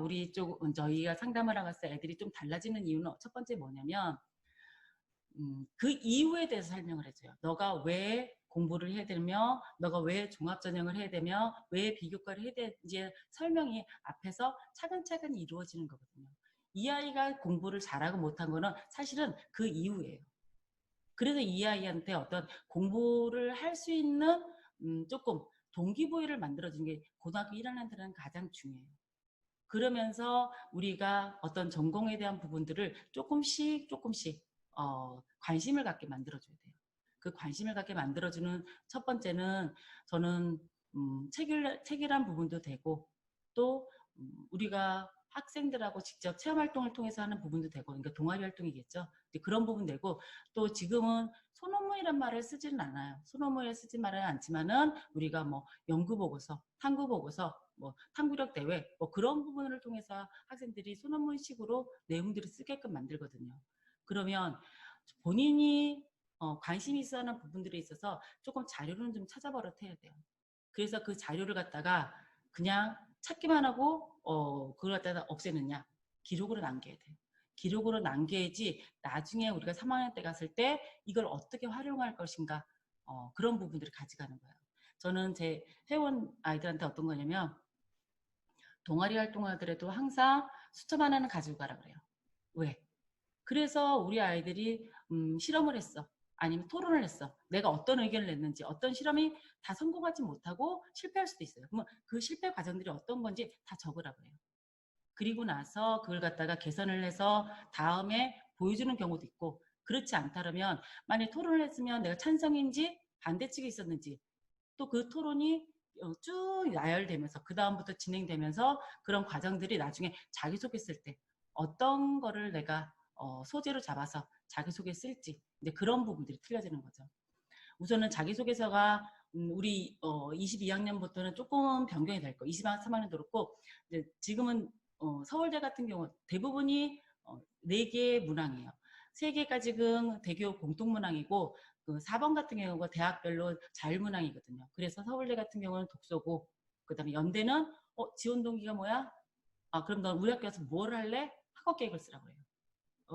저희가 상담을 하면서 애들이 좀 달라지는 이유는 첫 번째 뭐냐면, 그 이유에 대해서 설명을 해줘요. 너가 왜 공부를 해야 되며, 너가 왜 종합전형을 해야 되며, 왜 비교과를 해야 되는지 설명이 앞에서 차근차근 이루어지는 거거든요. 이 아이가 공부를 잘하고 못한 거는 사실은 그 이유예요. 그래서 이 아이한테 어떤 공부를 할 수 있는 조금 동기부여를 만들어주는 게 고등학교 1학년들은 가장 중요해요. 그러면서 우리가 어떤 전공에 대한 부분들을 조금씩 관심을 갖게 만들어줘야 돼요. 그 관심을 갖게 만들어주는 첫 번째는 저는 책이란 부분도 되고, 또 우리가 학생들하고 직접 체험활동을 통해서 하는 부분도 되고, 그러니까 동아리 활동이겠죠. 그런 부분 되고, 또 지금은 소논문이란 말을 쓰지는 않아요. 소논문을 쓰지 말은 않지만은 우리가 뭐 연구보고서, 탐구보고서, 뭐 탐구력 대회, 뭐 그런 부분을 통해서 학생들이 소논문식으로 내용들을 쓰게끔 만들거든요. 그러면 본인이 관심이 있어 하는 부분들에 있어서 조금 자료는 좀 찾아버릇해야 돼요. 그래서 그 자료를 갖다가 그냥 찾기만 하고 그걸 갖다가 없애느냐, 기록으로 남겨야 돼요. 기록으로 남겨야지 나중에 우리가 3학년 때 갔을 때 이걸 어떻게 활용할 것인가, 그런 부분들을 가져가는 거예요. 저는 제 회원 아이들한테 어떤 거냐면, 동아리 활동하더라도 항상 수첩 하나는 가지고 가라 그래요. 왜? 그래서 우리 아이들이 실험을 했어, 아니면 토론을 했어, 내가 어떤 의견을 냈는지, 어떤 실험이 다 성공하지 못하고 실패할 수도 있어요. 그러면 그 실패 과정들이 어떤 건지 다 적으라 그래요. 그리고 나서 그걸 갖다가 개선을 해서 다음에 보여주는 경우도 있고, 그렇지 않다면 만약에 토론을 했으면 내가 찬성인지 반대측에 있었는지, 또 그 토론이 쭉 나열되면서 그 다음부터 진행되면서 그런 과정들이 나중에 자기소개 쓸 때 어떤 거를 내가 소재로 잡아서 자기소개 쓸지, 이제 그런 부분들이 틀려지는 거죠. 우선은 자기소개서가 우리 22학년부터는 조금 변경이 될 거예요. 23학년도 그렇고, 이제 지금은 서울대 같은 경우 대부분이 4개의 문항이에요. 3개가 지금 대교 공통문항이고, 그 4번 같은 경우가 대학별로 자율문항이거든요. 그래서 서울대 같은 경우는 독서고, 그 다음에 연대는 지원 동기가 뭐야? 그럼 넌 우리 학교 와서 뭘 할래? 학업 계획을 쓰라고 해요.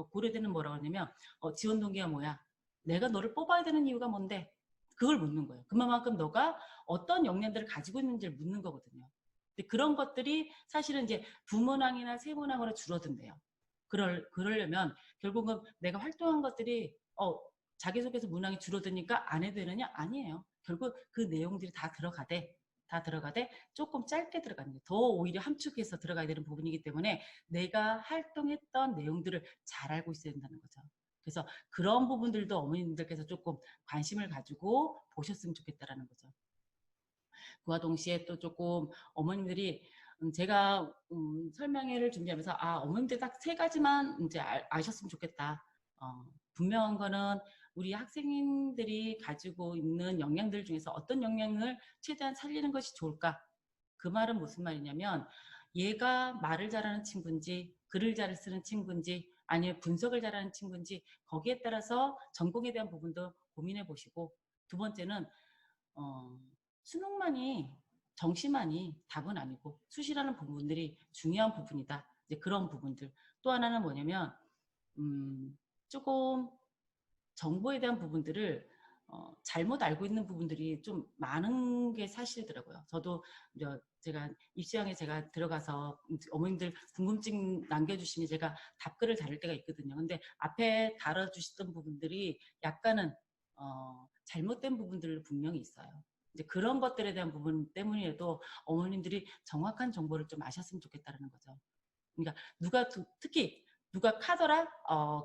고려대는 뭐라고 하냐면 지원 동기가 뭐야? 내가 너를 뽑아야 되는 이유가 뭔데? 그걸 묻는 거예요. 그만큼 너가 어떤 역량들을 가지고 있는지를 묻는 거거든요. 근데 그런 것들이 사실은 이제 두 문항이나 세 문항으로 줄어든대요. 그러려면 결국은 내가 활동한 것들이 자기소개서 문항이 줄어드니까 안 해도 되느냐? 아니에요. 결국 그 내용들이 다 들어가되, 다 들어가되 조금 짧게 들어가는 게 더 오히려 함축해서 들어가야 되는 부분이기 때문에 내가 활동했던 내용들을 잘 알고 있어야 된다는 거죠. 그래서 그런 부분들도 어머님들께서 조금 관심을 가지고 보셨으면 좋겠다라는 거죠. 그와 동시에 또 조금 어머님들이 제가 설명회를 준비하면서 어머님들 딱 세 가지만 이제 아셨으면 좋겠다. 분명한 거는 우리 학생들이 가지고 있는 역량들 중에서 어떤 역량을 최대한 살리는 것이 좋을까? 그 말은 무슨 말이냐면 얘가 말을 잘하는 친구인지 글을 잘 쓰는 친구인지 아니면 분석을 잘하는 친구인지 거기에 따라서 전공에 대한 부분도 고민해 보시고 두 번째는 수능만이 정시만이 답은 아니고 수시라는 부분들이 중요한 부분이다. 이제 그런 부분들. 또 하나는 뭐냐면 조금 정보에 대한 부분들을 잘못 알고 있는 부분들이 좀 많은 게 사실이더라고요. 저도 제가 입시왕에 제가 들어가서 어머님들 궁금증 남겨주시면 제가 답글을 다룰 때가 있거든요. 근데 앞에 다뤄주시던 부분들이 약간은 잘못된 부분들 분명히 있어요. 이제 그런 것들에 대한 부분 때문에도 어머님들이 정확한 정보를 좀 아셨으면 좋겠다는 거죠. 그러니까 특히 누가 카더라?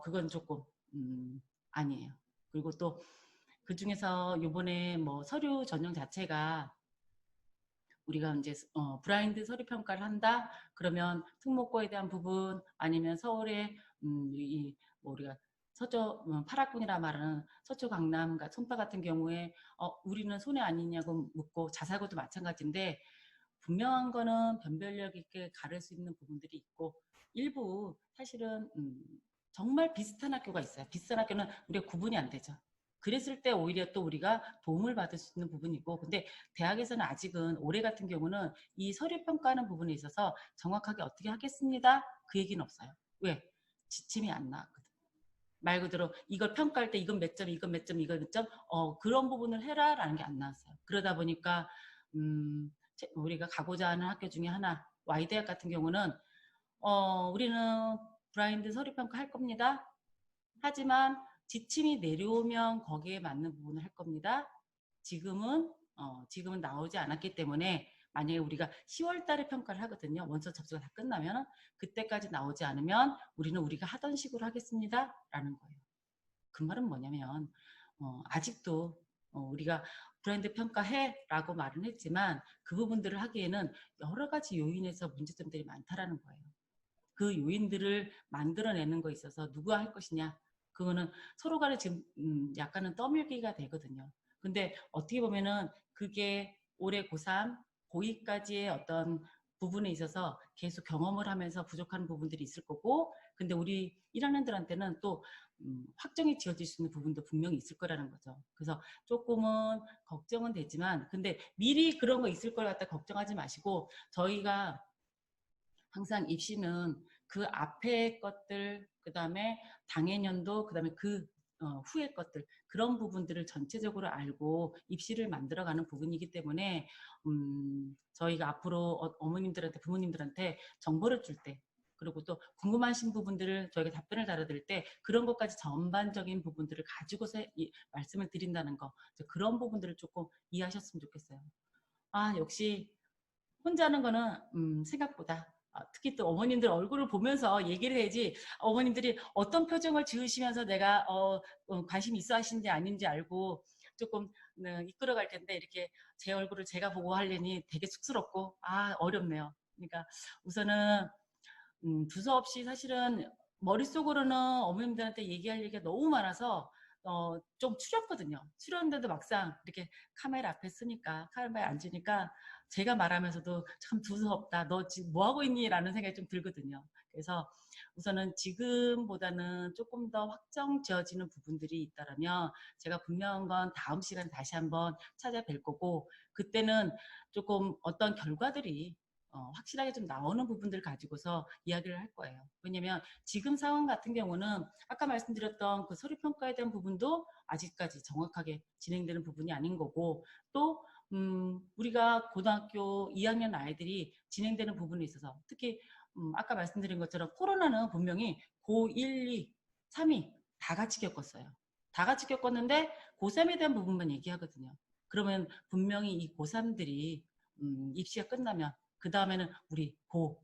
그건 조금 아니에요. 그리고 또 그 중에서 요번에 뭐 서류 전형 자체가 우리가 이제 브라인드 서류 평가를 한다. 그러면 특목고에 대한 부분 아니면 서울의 뭐 우리가 서초 8학군이라 말하는 서초 강남 송파 같은 경우에 우리는 손해 아니냐고 묻고 자사고도 마찬가지인데 분명한 거는 변별력 있게 가를 수 있는 부분들이 있고 일부 사실은 정말 비슷한 학교가 있어요. 비슷한 학교는 우리가 구분이 안 되죠. 그랬을 때 오히려 또 우리가 도움을 받을 수 있는 부분이고 근데 대학에서는 아직은 올해 같은 경우는 이 서류 평가하는 부분에 있어서 정확하게 어떻게 하겠습니다. 그 얘기는 없어요. 왜? 지침이 안 나왔거든. 말 그대로 이걸 평가할 때 이건 몇 점, 이건 몇 점, 이건 몇 점, 그런 부분을 해라라는 게 안 나왔어요. 그러다 보니까 우리가 가고자 하는 학교 중에 하나 Y대학 같은 경우는 우리는 브라인드 서류 평가 할 겁니다. 하지만 지침이 내려오면 거기에 맞는 부분을 할 겁니다. 지금은 나오지 않았기 때문에 만약에 우리가 10월 달에 평가를 하거든요. 원서 접수가 다 끝나면 그때까지 나오지 않으면 우리는 우리가 하던 식으로 하겠습니다. 라는 거예요. 그 말은 뭐냐면 아직도 우리가 브랜드 평가해 라고 말은 했지만 그 부분들을 하기에는 여러 가지 요인에서 문제점들이 많다라는 거예요. 그 요인들을 만들어내는 거에 있어서 누가 할 것이냐 그거는 서로 간에 지금 약간은 떠밀기가 되거든요. 근데 어떻게 보면은 그게 올해 고3, 고2까지의 어떤 부분에 있어서 계속 경험을 하면서 부족한 부분들이 있을 거고 근데 우리 1학년들한테는 또 확정이 지어질 수 있는 부분도 분명히 있을 거라는 거죠. 그래서 조금은 걱정은 되지만 근데 미리 그런 거 있을 걸 갖다 걱정하지 마시고 저희가 항상 입시는 그 앞에 것들, 그 다음에 당해년도, 그 다음에 그 후의 것들 그런 부분들을 전체적으로 알고 입시를 만들어가는 부분이기 때문에 저희가 앞으로 어머님들한테 부모님들한테 정보를 줄 때 그리고 또 궁금하신 부분들을 저희가 답변을 달아드릴 때 그런 것까지 전반적인 부분들을 가지고서 말씀을 드린다는 거 그런 부분들을 조금 이해하셨으면 좋겠어요. 역시 혼자 하는 거는 생각보다 특히 또 어머님들 얼굴을 보면서 얘기를 해야지 어머님들이 어떤 표정을 지으시면서 내가 관심이 있어 하시는지 아닌지 알고 조금 이끌어갈 텐데 이렇게 제 얼굴을 제가 보고 하려니 되게 쑥스럽고 어렵네요. 그러니까 우선은 두서없이 사실은 머릿속으로는 어머님들한테 얘기할 얘기가 너무 많아서 좀 추렸거든요. 추렸는데도 막상 이렇게 카메라 앞에 쓰니까 카메라에 앉으니까 제가 말하면서도 참 두서없다. 너 지금 뭐 하고 있니? 라는 생각이 좀 들거든요. 그래서 우선은 지금보다는 조금 더 확정 지어지는 부분들이 있다라면 제가 분명한 건 다음 시간에 다시 한번 찾아뵐 거고 그때는 조금 어떤 결과들이 확실하게 좀 나오는 부분들 가지고서 이야기를 할 거예요. 왜냐면 지금 상황 같은 경우는 아까 말씀드렸던 그 서류 평가에 대한 부분도 아직까지 정확하게 진행되는 부분이 아닌 거고 또 우리가 고등학교 2학년 아이들이 진행되는 부분에 있어서 특히 아까 말씀드린 것처럼 코로나는 분명히 고1, 2, 3이 다 같이 겪었어요. 다 같이 겪었는데 고3에 대한 부분만 얘기하거든요. 그러면 분명히 이 고3들이 입시가 끝나면 그 다음에는 우리 고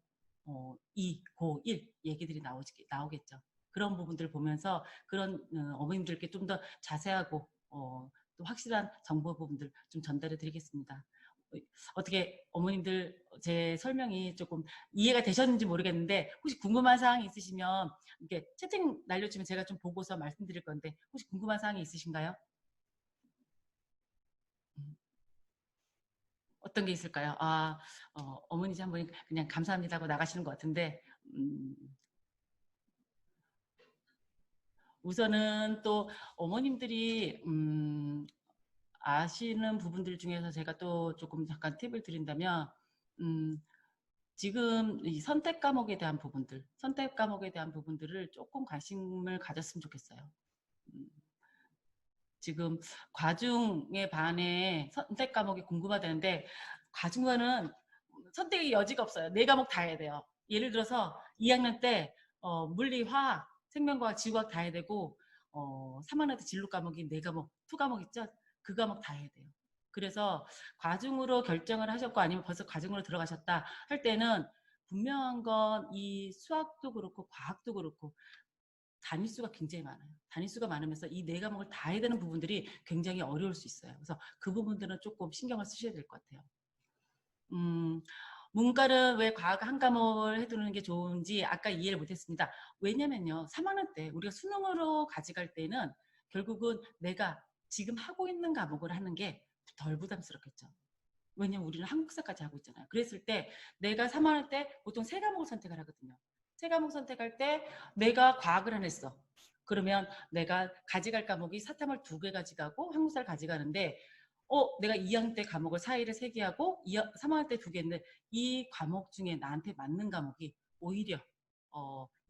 2, 고 1 얘기들이 나오겠죠. 그런 부분들을 보면서 그런 어머님들께 좀 더 자세하고 또 확실한 정보 부분들 좀 전달해 드리겠습니다. 어떻게 어머님들 제 설명이 조금 이해가 되셨는지 모르겠는데 혹시 궁금한 사항이 있으시면 이렇게 채팅 날려주면 제가 좀 보고서 말씀드릴 건데 혹시 궁금한 사항이 있으신가요? 어떤 게 있을까요? 어머니 한 분이 그냥 감사합니다 하고 나가시는 것 같은데 우선은 또 어머님들이 아시는 부분들 중에서 제가 또 조금 잠깐 팁을 드린다면 지금 이 선택 과목에 대한 부분들을 조금 관심을 가졌으면 좋겠어요. 지금 과중의 반에 선택 과목이 궁금하다는데 과중과는 선택의 여지가 없어요. 네 과목 다 해야 돼요. 예를 들어서 2학년 때 물리, 화학, 생명과학, 지구과학 다 해야 되고 3학년 때 진로 과목이 네 과목, 투 과목 있죠? 그 과목 다 해야 돼요. 그래서 과중으로 결정을 하셨고 아니면 벌써 과중으로 들어가셨다 할 때는 분명한 건 이 수학도 그렇고 과학도 그렇고 단위수가 굉장히 많아요. 단위수가 많으면서 이 네 과목을 다 해야 되는 부분들이 굉장히 어려울 수 있어요. 그래서 그 부분들은 조금 신경을 쓰셔야 될 것 같아요. 문과는 왜 과학 한 과목을 해두는 게 좋은지 아까 이해를 못했습니다. 왜냐면요. 3학년 때 우리가 수능으로 가져갈 때는 결국은 내가 지금 하고 있는 과목을 하는 게 덜 부담스럽겠죠. 왜냐면 우리는 한국사까지 하고 있잖아요. 그랬을 때 내가 3학년 때 보통 세 과목을 선택을 하거든요. 세 과목 선택할 때 내가 과학을 안 했어. 그러면 내가 가져갈 과목이 사탐을 2개 가져가고 한국사를 가져가는데 내가 2학년 때 과목을 사이를 3개 하고 3학년 때 2개인데 이 과목 중에 나한테 맞는 과목이 오히려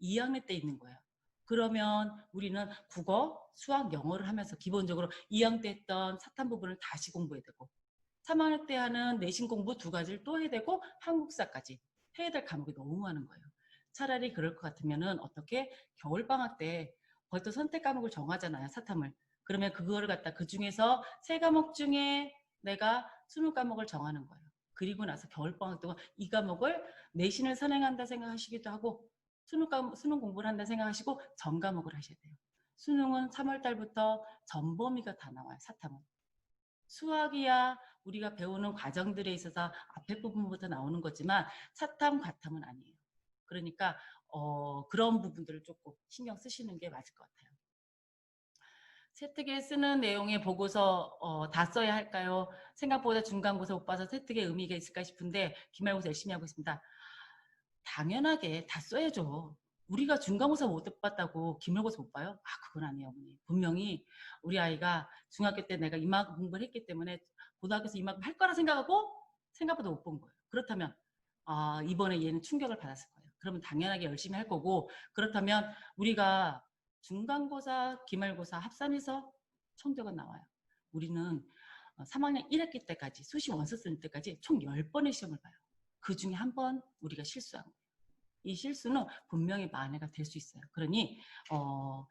2학년 때 있는 거예요. 그러면 우리는 국어, 수학, 영어를 하면서 기본적으로 2학년 때 했던 사탐 부분을 다시 공부해야 되고 3학년 때 하는 내신 공부 2가지를 또 해야 되고 한국사까지 해야 될 과목이 너무 많은 거예요. 차라리 그럴 것 같으면은 어떻게 겨울방학 때 벌써 선택 과목을 정하잖아요. 사탐을. 그러면 그거를 갖다 그 중에서 세 과목 중에 내가 수능 과목을 정하는 거예요. 그리고 나서 겨울방학 동안 이 과목을 내신을 선행한다 생각하시기도 하고 수능 공부를 한다 생각하시고 전 과목을 하셔야 돼요. 수능은 3월 달부터 전범위가 다 나와요. 사탐은. 수학이야 우리가 배우는 과정들에 있어서 앞에 부분부터 나오는 거지만 사탐, 과탐은 아니에요. 그러니까 그런 부분들을 조금 신경 쓰시는 게 맞을 것 같아요. 세특에 쓰는 내용의 보고서 다 써야 할까요? 생각보다 중간고사 못 봐서 세특에 의미가 있을까 싶은데 기말고사 열심히 하고 있습니다. 당연하게 다 써야죠. 우리가 중간고사 못 봤다고 기말고사 못 봐요? 그건 아니에요, 어머니. 분명히 우리 아이가 중학교 때 내가 이만큼 공부를 했기 때문에 고등학교에서 이만큼 할 거라 생각하고 생각보다 못 본 거예요. 그렇다면 이번에 얘는 충격을 받았을 거예요. 그러면 당연하게 열심히 할 거고 그렇다면 우리가 중간고사, 기말고사 합산해서 성적은 나와요. 우리는 3학년 1학기 때까지 수시 원서 쓸 때까지 총 10번의 시험을 봐요. 그 중에 한 번 우리가 실수한 거예요. 이 실수는 분명히 만회가 될 수 있어요. 그러니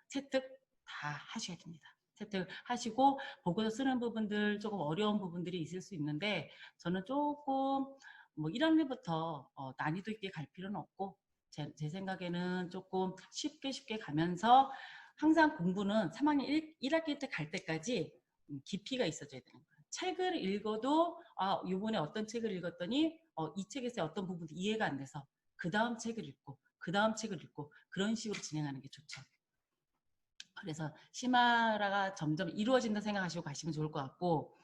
채택 다 하셔야 됩니다. 채택 하시고 보고서 쓰는 부분들 조금 어려운 부분들이 있을 수 있는데 저는 조금 뭐 1학년부터 난이도 있게 갈 필요는 없고 제 생각에는 조금 쉽게 가면서 항상 공부는 3학년 1학기 때 갈 때까지 깊이가 있어져야 되는 거예요. 책을 읽어도 이번에 어떤 책을 읽었더니 이 책에서 어떤 부분이 이해가 안 돼서 그 다음 책을 읽고 그 다음 책을 읽고 그런 식으로 진행하는 게 좋죠. 그래서 심화가 점점 이루어진다 생각하시고 가시면 좋을 것 같고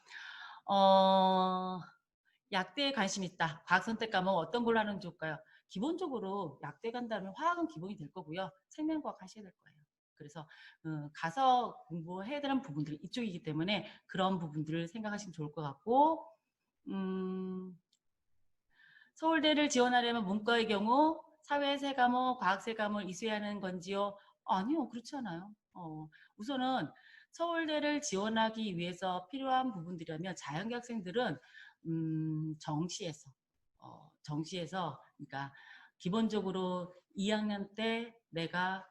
약대에 관심 있다. 과학 선택 과목 어떤 걸로 하는 게 좋을까요? 기본적으로 약대 간다면 화학은 기본이 될 거고요. 생명과학 하셔야 될 거예요. 그래서 가서 공부해야 되는 부분들이 이쪽이기 때문에 그런 부분들을 생각하시면 좋을 것 같고 서울대를 지원하려면 문과의 경우 사회 세 과목, 과학 세 과목을 이수하는 건지요? 아니요, 그렇지 않아요. 우선은 서울대를 지원하기 위해서 필요한 부분들이라면 자연계 학생들은 정시에서 그러니까 기본적으로 2학년 때 내가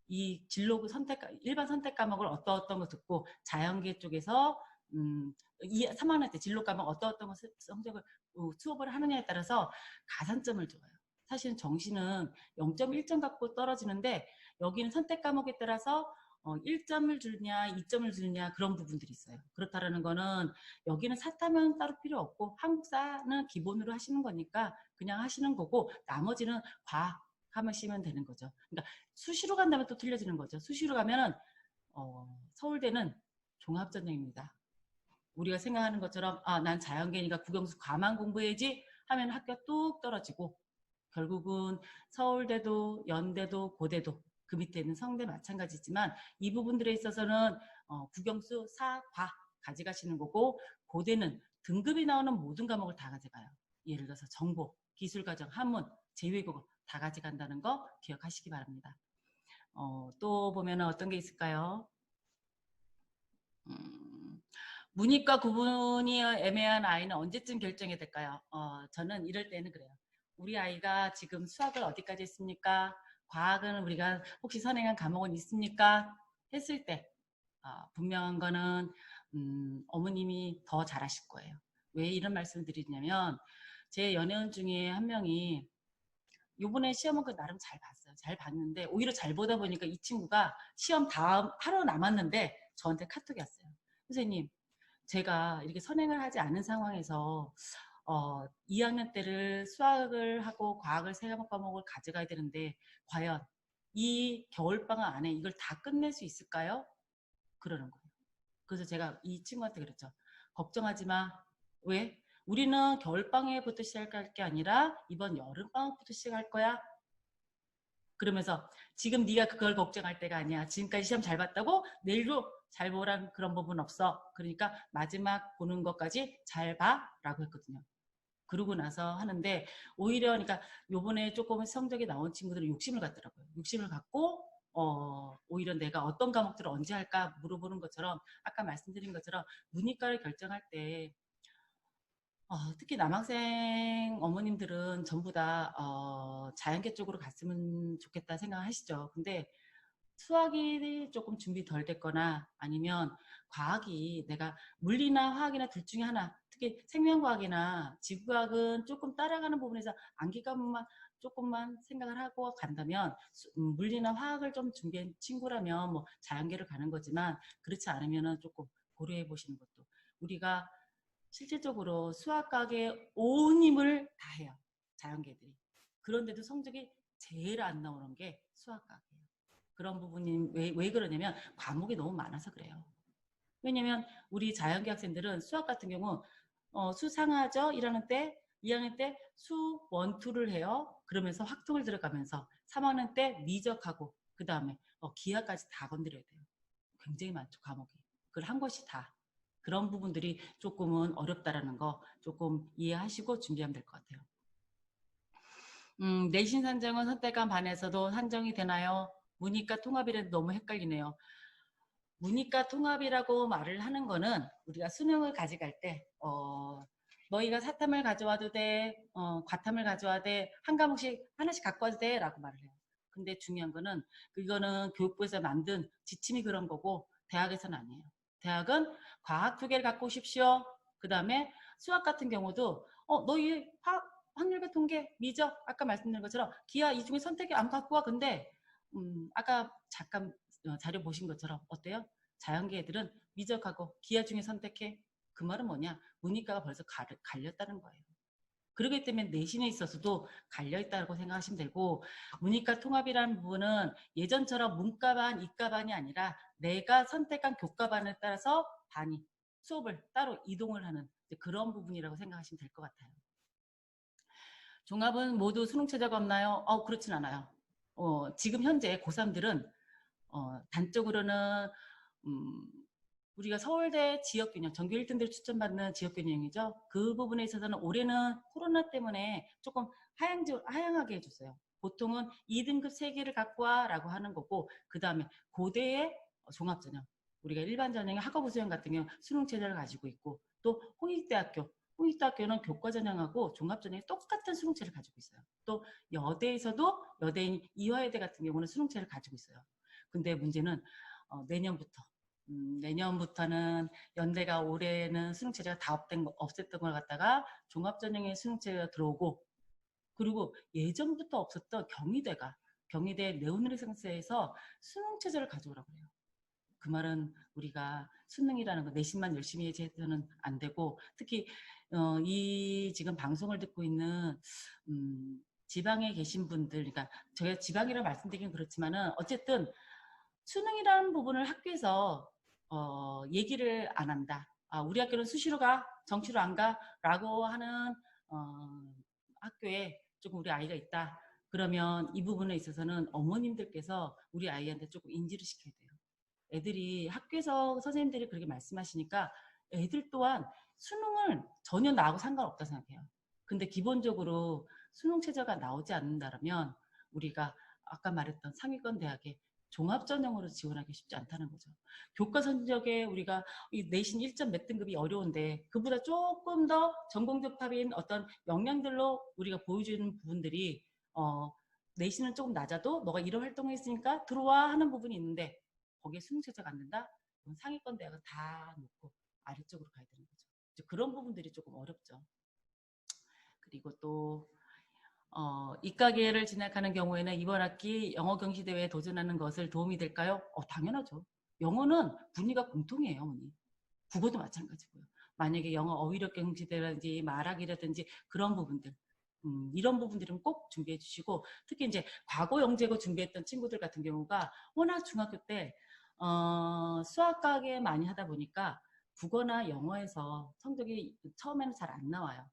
이 진로 선택 일반 선택 과목을 어떤 거 듣고 자연계 쪽에서 3학년 때 진로 과목 어떤 성적을 수업을 하느냐에 따라서 가산점을 줘요. 사실은 정시는 0.1점 갖고 떨어지는데 여기는 선택 과목에 따라서 1점을 주느냐 2점을 주느냐 그런 부분들이 있어요. 그렇다라는 거는 여기는 사타면 따로 필요 없고 한국사는 기본으로 하시는 거니까 그냥 하시는 거고 나머지는 과학 하시면 되는 거죠. 그러니까 수시로 간다면 또 틀려지는 거죠. 수시로 가면은 서울대는 종합전형입니다. 우리가 생각하는 것처럼 난 자연계니까 국영수 과만 공부해야지 하면 학교가 뚝 떨어지고 결국은 서울대도 연대도 고대도 그 밑에 있는 성대 마찬가지지만 이 부분들에 있어서는 국영수 사과 가져가시는 거고 고대는 등급이 나오는 모든 과목을 다 가져가요. 예를 들어서 정보, 기술과정, 한문, 제외국어 다 가져간다는 거 기억하시기 바랍니다. 또 보면 어떤 게 있을까요? 문이과 구분이 애매한 아이는 언제쯤 결정이 될까요? 저는 이럴 때는 그래요. 우리 아이가 지금 수학을 어디까지 했습니까? 과학은 우리가 혹시 선행한 과목은 있습니까? 했을 때 분명한 거는 어머님이 더 잘하실 거예요. 왜 이런 말씀을 드리냐면 제 연애원 중에 한 명이 요번에 시험은 그 나름 잘 봤어요. 잘 봤는데 오히려 잘 보다 보니까 이 친구가 시험 다음 하루 남았는데 저한테 카톡이 왔어요. 선생님, 제가 이렇게 선행을 하지 않은 상황에서 2학년 때를 수학을 하고 과학을 세 과목을 가져가야 되는데 과연 이 겨울방학 안에 이걸 다 끝낼 수 있을까요? 그러는 거예요. 그래서 제가 이 친구한테 그랬죠. 걱정하지 마. 왜? 우리는 겨울방학부터 시작할 게 아니라 이번 여름방학부터 시작할 거야. 그러면서 지금 네가 그걸 걱정할 때가 아니야. 지금까지 시험 잘 봤다고 내일도 잘 보란 그런 부분 없어. 그러니까 마지막 보는 것까지 잘 봐라고 했거든요. 그러고 나서 하는데 오히려 그러니까 요번에 조금 성적이 나온 친구들은 욕심을 갖더라고요. 욕심을 갖고 오히려 내가 어떤 과목들을 언제 할까 물어보는 것처럼 아까 말씀드린 것처럼 문이과를 결정할 때 특히 남학생 어머님들은 전부 다 자연계 쪽으로 갔으면 좋겠다 생각하시죠. 근데 수학이 조금 준비 덜 됐거나 아니면 과학이 내가 물리나 화학이나 둘 중에 하나 특히 생명과학이나 지구과학은 조금 따라가는 부분에서 암기 과목만 조금만 생각을 하고 간다면 물리나 화학을 좀 준비한 친구라면 뭐 자연계를 가는 거지만 그렇지 않으면 조금 고려해 보시는 것도 우리가 실질적으로 수학과학에 온 힘을 다해요. 자연계들이. 그런데도 성적이 제일 안 나오는 게 수학과학이에요. 그런 부분이 왜 그러냐면 과목이 너무 많아서 그래요. 왜냐면 우리 자연계 학생들은 수학 같은 경우 수상하죠. 1학년 때, 2학년 때 수 1, 2를 해요. 그러면서 확통을 들어가면서 3학년 때 미적하고 그 다음에 기하까지 다 건드려야 돼요. 굉장히 많죠. 과목이. 그걸 한 것이 다. 그런 부분들이 조금은 어렵다라는 거 조금 이해하시고 준비하면 될 것 같아요. 내신 산정은 선택한 반에서도 산정이 되나요? 문이과 통합이라도 너무 헷갈리네요. 문이과 통합이라고 말을 하는 거는 우리가 수능을 가져갈 때 너희가 사탐을 가져와도 돼, 과탐을 가져와도 돼, 한 과목씩 하나씩 갖고 와도 돼 라고 말을 해요. 근데 중요한 거는 그거는 교육부에서 만든 지침이 그런 거고 대학에서는 아니에요. 대학은 과학 2개를 갖고 오십시오. 그 다음에 수학 같은 경우도 너희 확률과 통계, 미적 아까 말씀드린 것처럼 기하 이 중에 선택이 안 갖고 와. 근데 아까 잠깐 자료 보신 것처럼 어때요? 자연계 애들은 미적하고 기하 중에 선택해. 그 말은 뭐냐? 문이과가 벌써 갈렸다는 거예요. 그렇기 때문에 내신에 있어서도 갈려있다고 생각하시면 되고 문이과 통합이라는 부분은 예전처럼 문과반, 이과반이 아니라 내가 선택한 교과반에 따라서 반이 수업을 따로 이동을 하는 그런 부분이라고 생각하시면 될 것 같아요. 종합은 모두 수능 최저가 없나요? 그렇진 않아요. 지금 현재 고3들은 단적으로는 우리가 서울대 지역균형, 전교 1등들 추천받는 지역균형이죠. 그 부분에 있어서는 올해는 코로나 때문에 조금 하향하게 해줬어요. 보통은 2등급 3개를 갖고 와라고 하는 거고 그 다음에 고대의 종합전형, 우리가 일반 전형의 학업우 수형 같은 경우 수능 체제를 가지고 있고 또 홍익대학교는 교과전형하고 종합전형이 똑같은 수능체를 가지고 있어요. 또 여대에서도 여대인 이화여대 같은 경우는 수능체를 가지고 있어요. 근데 문제는 내년부터 내년부터는 연대가 올해는 수능체제가 다 없앴던 걸 갖다가 종합전형에 수능체제가 들어오고, 그리고 예전부터 없었던 경희대 네오르네상스에서 수능체제를 가져오라고 그래요. 그 말은 우리가 수능이라는 거 내신만 열심히 해서는 안 되고, 특히 이 지금 방송을 듣고 있는 지방에 계신 분들, 그러니까 제가 지방이라 말씀드리긴 그렇지만은 어쨌든 수능이라는 부분을 학교에서 얘기를 안 한다. 우리 학교는 수시로 가, 정시로 안 가, 라고 하는 학교에 조금 우리 아이가 있다. 그러면 이 부분에 있어서는 어머님들께서 우리 아이한테 조금 인지를 시켜야 돼요. 애들이 학교에서 선생님들이 그렇게 말씀하시니까 애들 또한 수능을 전혀 나하고 상관없다 생각해요. 근데 기본적으로 수능 체제가 나오지 않는다면 우리가 아까 말했던 상위권 대학에 종합전형으로 지원하기 쉽지 않다는 거죠. 교과 성적에 우리가 내신 1점 몇 등급이 어려운데 그보다 조금 더 전공접합인 어떤 역량들로 우리가 보여주는 부분들이 내신은 조금 낮아도 너가 이런 활동을 했으니까 들어와 하는 부분이 있는데 거기에 수능 체제가 안 된다? 그럼 상위권 대학을 다 놓고 아래쪽으로 가야 되는 거죠. 그런 부분들이 조금 어렵죠. 그리고 또 이과계를 진학하는 경우에는 이번 학기 영어 경시 대회에 도전하는 것을 도움이 될까요? 당연하죠. 영어는 분위기가 공통이에요, 어머니. 국어도 마찬가지고요. 만약에 영어 어휘력 경시대라든지 말하기라든지 그런 부분들, 이런 부분들은 꼭 준비해 주시고, 특히 이제 과거 영재고 준비했던 친구들 같은 경우가 워낙 중학교 때 수학과에 많이 하다 보니까 국어나 영어에서 성적이 처음에는 잘 안 나와요.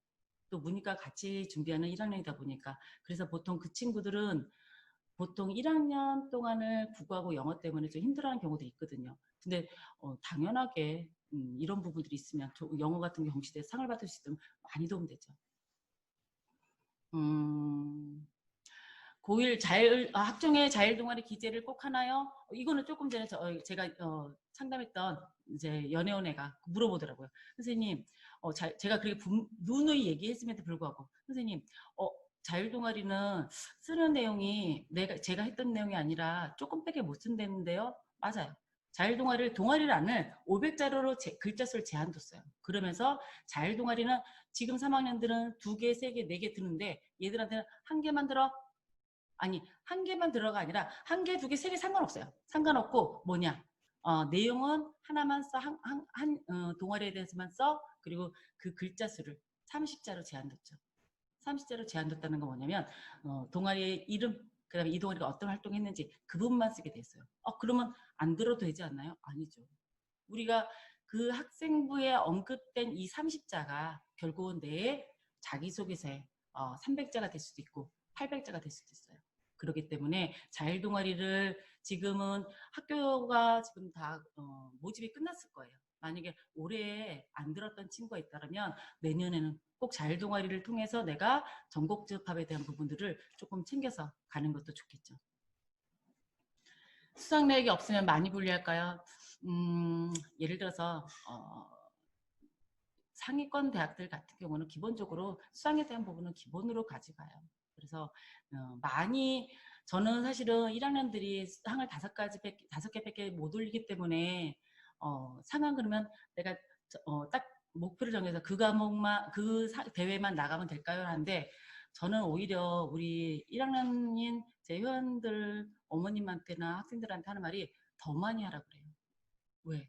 또 문이과 같이 준비하는 1학년이다 보니까. 그래서 보통 그 친구들은 보통 1학년 동안을 국어하고 영어 때문에 좀 힘들어하는 경우도 있거든요. 근데 당연하게 이런 부분들이 있으면 영어 같은 게 경시대 상을 받을 수 있으면 많이 도움되죠. 고1 학종의 자율동아리 기재를 꼭 하나요? 이거는 조금 전에 제가 상담했던 이제 연애원애가 물어보더라고요. 선생님, 제가 그렇게 누누이 얘기했음에도 불구하고 선생님, 자율동아리는 쓰는 내용이 제가 했던 내용이 아니라 조금밖에 못 쓴다는데요? 맞아요. 자율동아리를 동아리란을 500자료로 글자 수를 제한뒀어요. 그러면서 자율동아리는 지금 3학년들은 2개, 3개, 4개 드는데 얘들한테는 1개만 들어. 아니, 1개만 들어가 아니라 1개, 2개, 3개 상관없어요. 상관없고 뭐냐? 내용은 하나만 써. 동아리에 대해서만 써. 그리고 그 글자 수를 30자로 제한뒀죠. 30자로 제한뒀다는 건 뭐냐면 동아리의 이름, 그 다음에 이 동아리가 어떤 활동했는지 그 부분만 쓰게 됐어요. 그러면 안 들어도 되지 않나요? 아니죠. 우리가 그 학생부에 언급된 이 30자가 결국은 내 자기소개서에 300자가 될 수도 있고 800자가 될 수도 있어요. 그렇기 때문에 자율동아리를 지금은 학교가 지금 다 모집이 끝났을 거예요. 만약에 올해 안 들었던 친구가 있다면 내년에는 꼭 자율동아리를 통해서 내가 전국접합에 대한 부분들을 조금 챙겨서 가는 것도 좋겠죠. 수학 내역이 없으면 많이 불리할까요? 예를 들어서 상위권 대학들 같은 경우는 기본적으로 수학에 대한 부분은 기본으로 가져가요. 그래서 많이 저는 사실은 1학년들이 상을 5개밖에 못 올리기 때문에 상은 그러면 내가 딱 목표를 정해서 그 과목만 그 대회만 나가면 될까요? 하는데 저는 오히려 우리 1학년인 제 회원들 어머님한테나 학생들한테 하는 말이 더 많이 하라 그래요. 왜?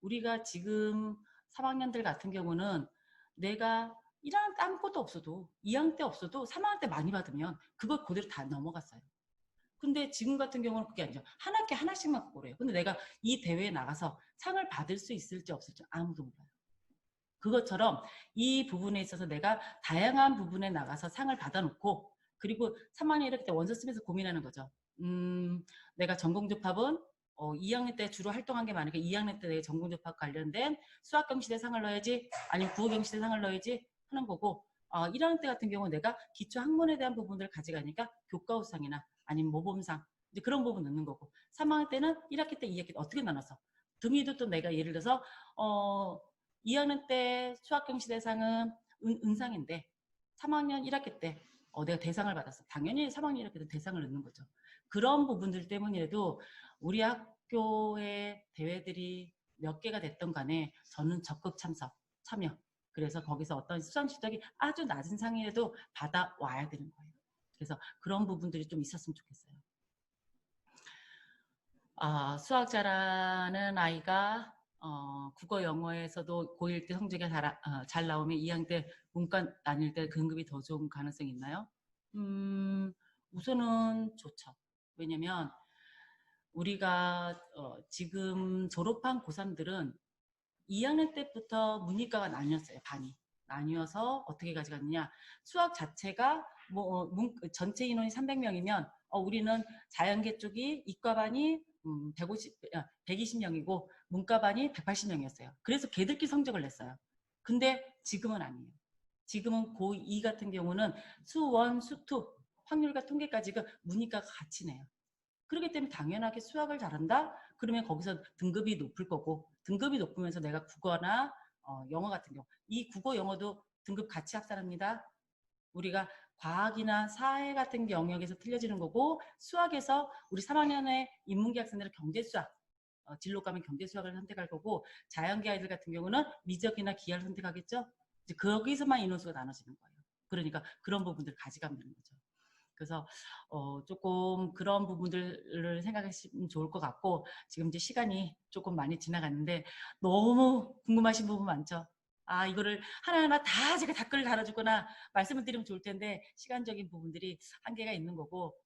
우리가 지금 3학년들 같은 경우는 내가 1학년 때 아무것도 없어도 2학년 때 없어도 3학년 때 많이 받으면 그걸 그대로 다 넘어갔어요. 근데 지금 같은 경우는 그게 아니죠. 한 학기 하나씩만 고래요. 근데 내가 이 대회에 나가서 상을 받을 수 있을지 없을지 아무도 몰라요. 그것처럼 이 부분에 있어서 내가 다양한 부분에 나가서 상을 받아놓고 그리고 3학년 이렇게 때 원서 쓰면서 고민하는 거죠. 내가 전공접합은 2학년 때 주로 활동한 게 많으니까 2학년 때 내가 전공접합 관련된 수학경시대 상을 넣어야지 아니면 국어경시대 상을 넣어야지 하는 거고 1학년 때 같은 경우는 내가 기초학문에 대한 부분들을 가져가니까 교과우상이나 아니면 모범상 이제 그런 부분 넣는 거고 3학년 때는 1학기 때 2학기 때 어떻게 나눠서 등위도 또 내가 예를 들어서 2학년 때 수학경시대상은 은상인데 3학년 1학기 때 내가 대상을 받았어. 당연히 3학년 1학기 때 대상을 넣는 거죠. 그런 부분들 때문이라도 우리 학교의 대회들이 몇 개가 됐던 간에 저는 적극 참여. 그래서 거기서 어떤 수상 실적이 아주 낮은 상이라도 받아와야 되는 거예요. 그래서 그런 부분들이 좀 있었으면 좋겠어요. 수학 잘하는 아이가 국어 영어에서도 고1 때 성적이 잘 나오면 2학년 때 문과 다닐 때 등급이 더 좋은 가능성이 있나요? 우선은 좋죠. 왜냐면 우리가 지금 졸업한 고3들은 2학년 때부터 문이과가 나뉘었어요. 반이. 나뉘어서 어떻게 가져갔느냐. 수학 자체가 전체 인원이 300명이면 우리는 자연계 쪽이 이과반이 120명이고 문과반이 180명이었어요. 그래서 걔들끼리 성적을 냈어요. 근데 지금은 아니에요. 지금은 고2 같은 경우는 수1, 수2 확률과 통계까지가 문이과가 같이 내요. 그렇기 때문에 당연하게 수학을 잘한다? 그러면 거기서 등급이 높을 거고 등급이 높으면서 내가 국어나 영어 같은 경우 이 국어 영어도 등급 같이 합산합니다. 우리가 과학이나 사회 같은 영역에서 틀려지는 거고 수학에서 우리 3학년의 인문계 학생들은 경제수학 진로 가면 경제수학을 선택할 거고 자연계 아이들 같은 경우는 미적이나 기하를 선택하겠죠. 이제 거기서만 인원수가 나눠지는 거예요. 그러니까 그런 부분들을 가져가면 되는 거죠. 그래서 조금 그런 부분들을 생각하시면 좋을 것 같고 지금 이제 시간이 조금 많이 지나갔는데 너무 궁금하신 부분 많죠? 이거를 하나하나 다 제가 댓글을 달아주거나 말씀을 드리면 좋을 텐데 시간적인 부분들이 한계가 있는 거고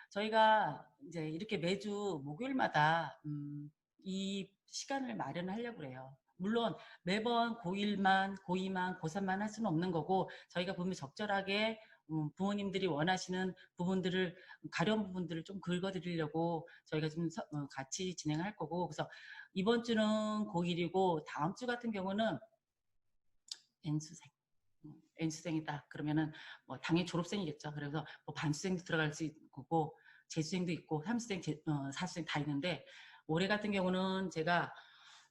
저희가 이제 이렇게 매주 목요일마다 이 시간을 마련하려고 그래요. 물론 매번 고1만, 고2만, 고3만 할 수는 없는 거고 저희가 보면 적절하게 부모님들이 원하시는 부분들을 가려운 부분들을 좀 긁어드리려고 저희가 좀 같이 진행할 거고 그래서 이번 주는 고1이고 다음 주 같은 경우는 N수생 N수생이다 그러면은 뭐 당연히 졸업생이겠죠. 그래서 뭐 반수생도 들어갈 수 있고 재수생도 있고 3수생, 4수생 다 있는데 올해 같은 경우는 제가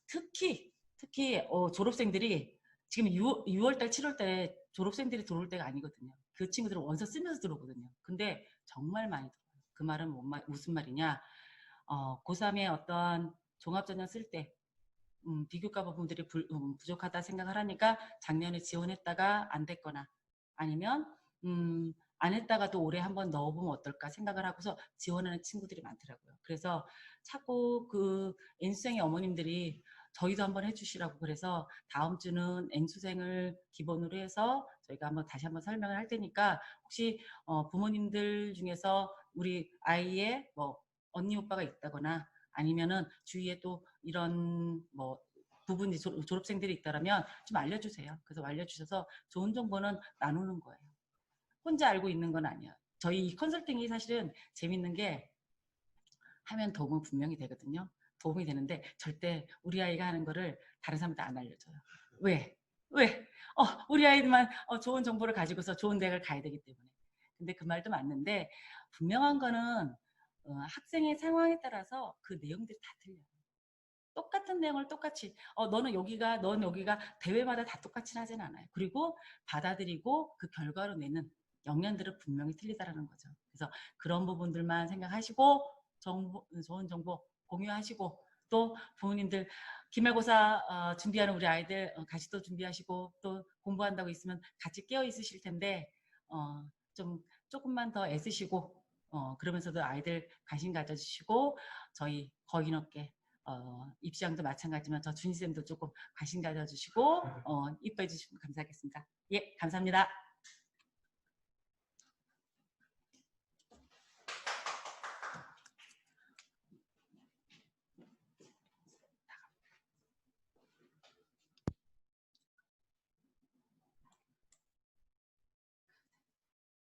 특히 졸업생들이 지금 6월달 7월달에 졸업생들이 들어올 때가 아니거든요. 그 친구들은 원서 쓰면서 들어오거든요. 근데 정말 많이 들어요. 그 말은 무슨 말이냐 고3의 어떤 종합전형 쓸 때 비교과 부분들이 부족하다 생각을 하니까 작년에 지원했다가 안 됐거나 아니면 안 했다가도 올해 한번 넣어보면 어떨까 생각을 하고서 지원하는 친구들이 많더라고요. 그래서 자꾸 그 N수생의 어머님들이 저희도 한번 해주시라고 그래서 다음 주는 N수생을 기본으로 해서 저희가 다시 한번 설명을 할 테니까 혹시 부모님들 중에서 우리 아이의 뭐 언니 오빠가 있다거나 아니면은 주위에 또 이런 뭐 부분이 졸업생들이 있다면 좀 알려주세요. 그래서 알려주셔서 좋은 정보는 나누는 거예요. 혼자 알고 있는 건 아니야. 저희 컨설팅이 사실은 재밌는 게 하면 도움은 분명히 되거든요. 도움이 되는데 절대 우리 아이가 하는 거를 다른 사람한테 안 알려줘요. 왜? 우리 아이만 좋은 정보를 가지고서 좋은 대학을 가야 되기 때문에. 근데 그 말도 맞는데 분명한 거는 학생의 상황에 따라서 그 내용들이 다 틀려요. 똑같은 내용을 똑같이 너는 여기가 대회마다 다 똑같이 하진 않아요. 그리고 받아들이고 그 결과로 내는 영향들은 분명히 틀리다라는 거죠. 그래서 그런 부분들만 생각하시고 좋은 정보 공유하시고 또 부모님들 기말고사 준비하는 우리 아이들 같이 또 준비하시고 또 공부한다고 있으면 같이 깨어 있으실 텐데 좀 조금만 더 애쓰시고 그러면서도 아이들 관심 가져주시고 저희 거인업계 입시왕도 마찬가지지만 저 준희쌤도 조금 관심 가져주시고 이뻐해 주시면 감사하겠습니다. 예, 감사합니다.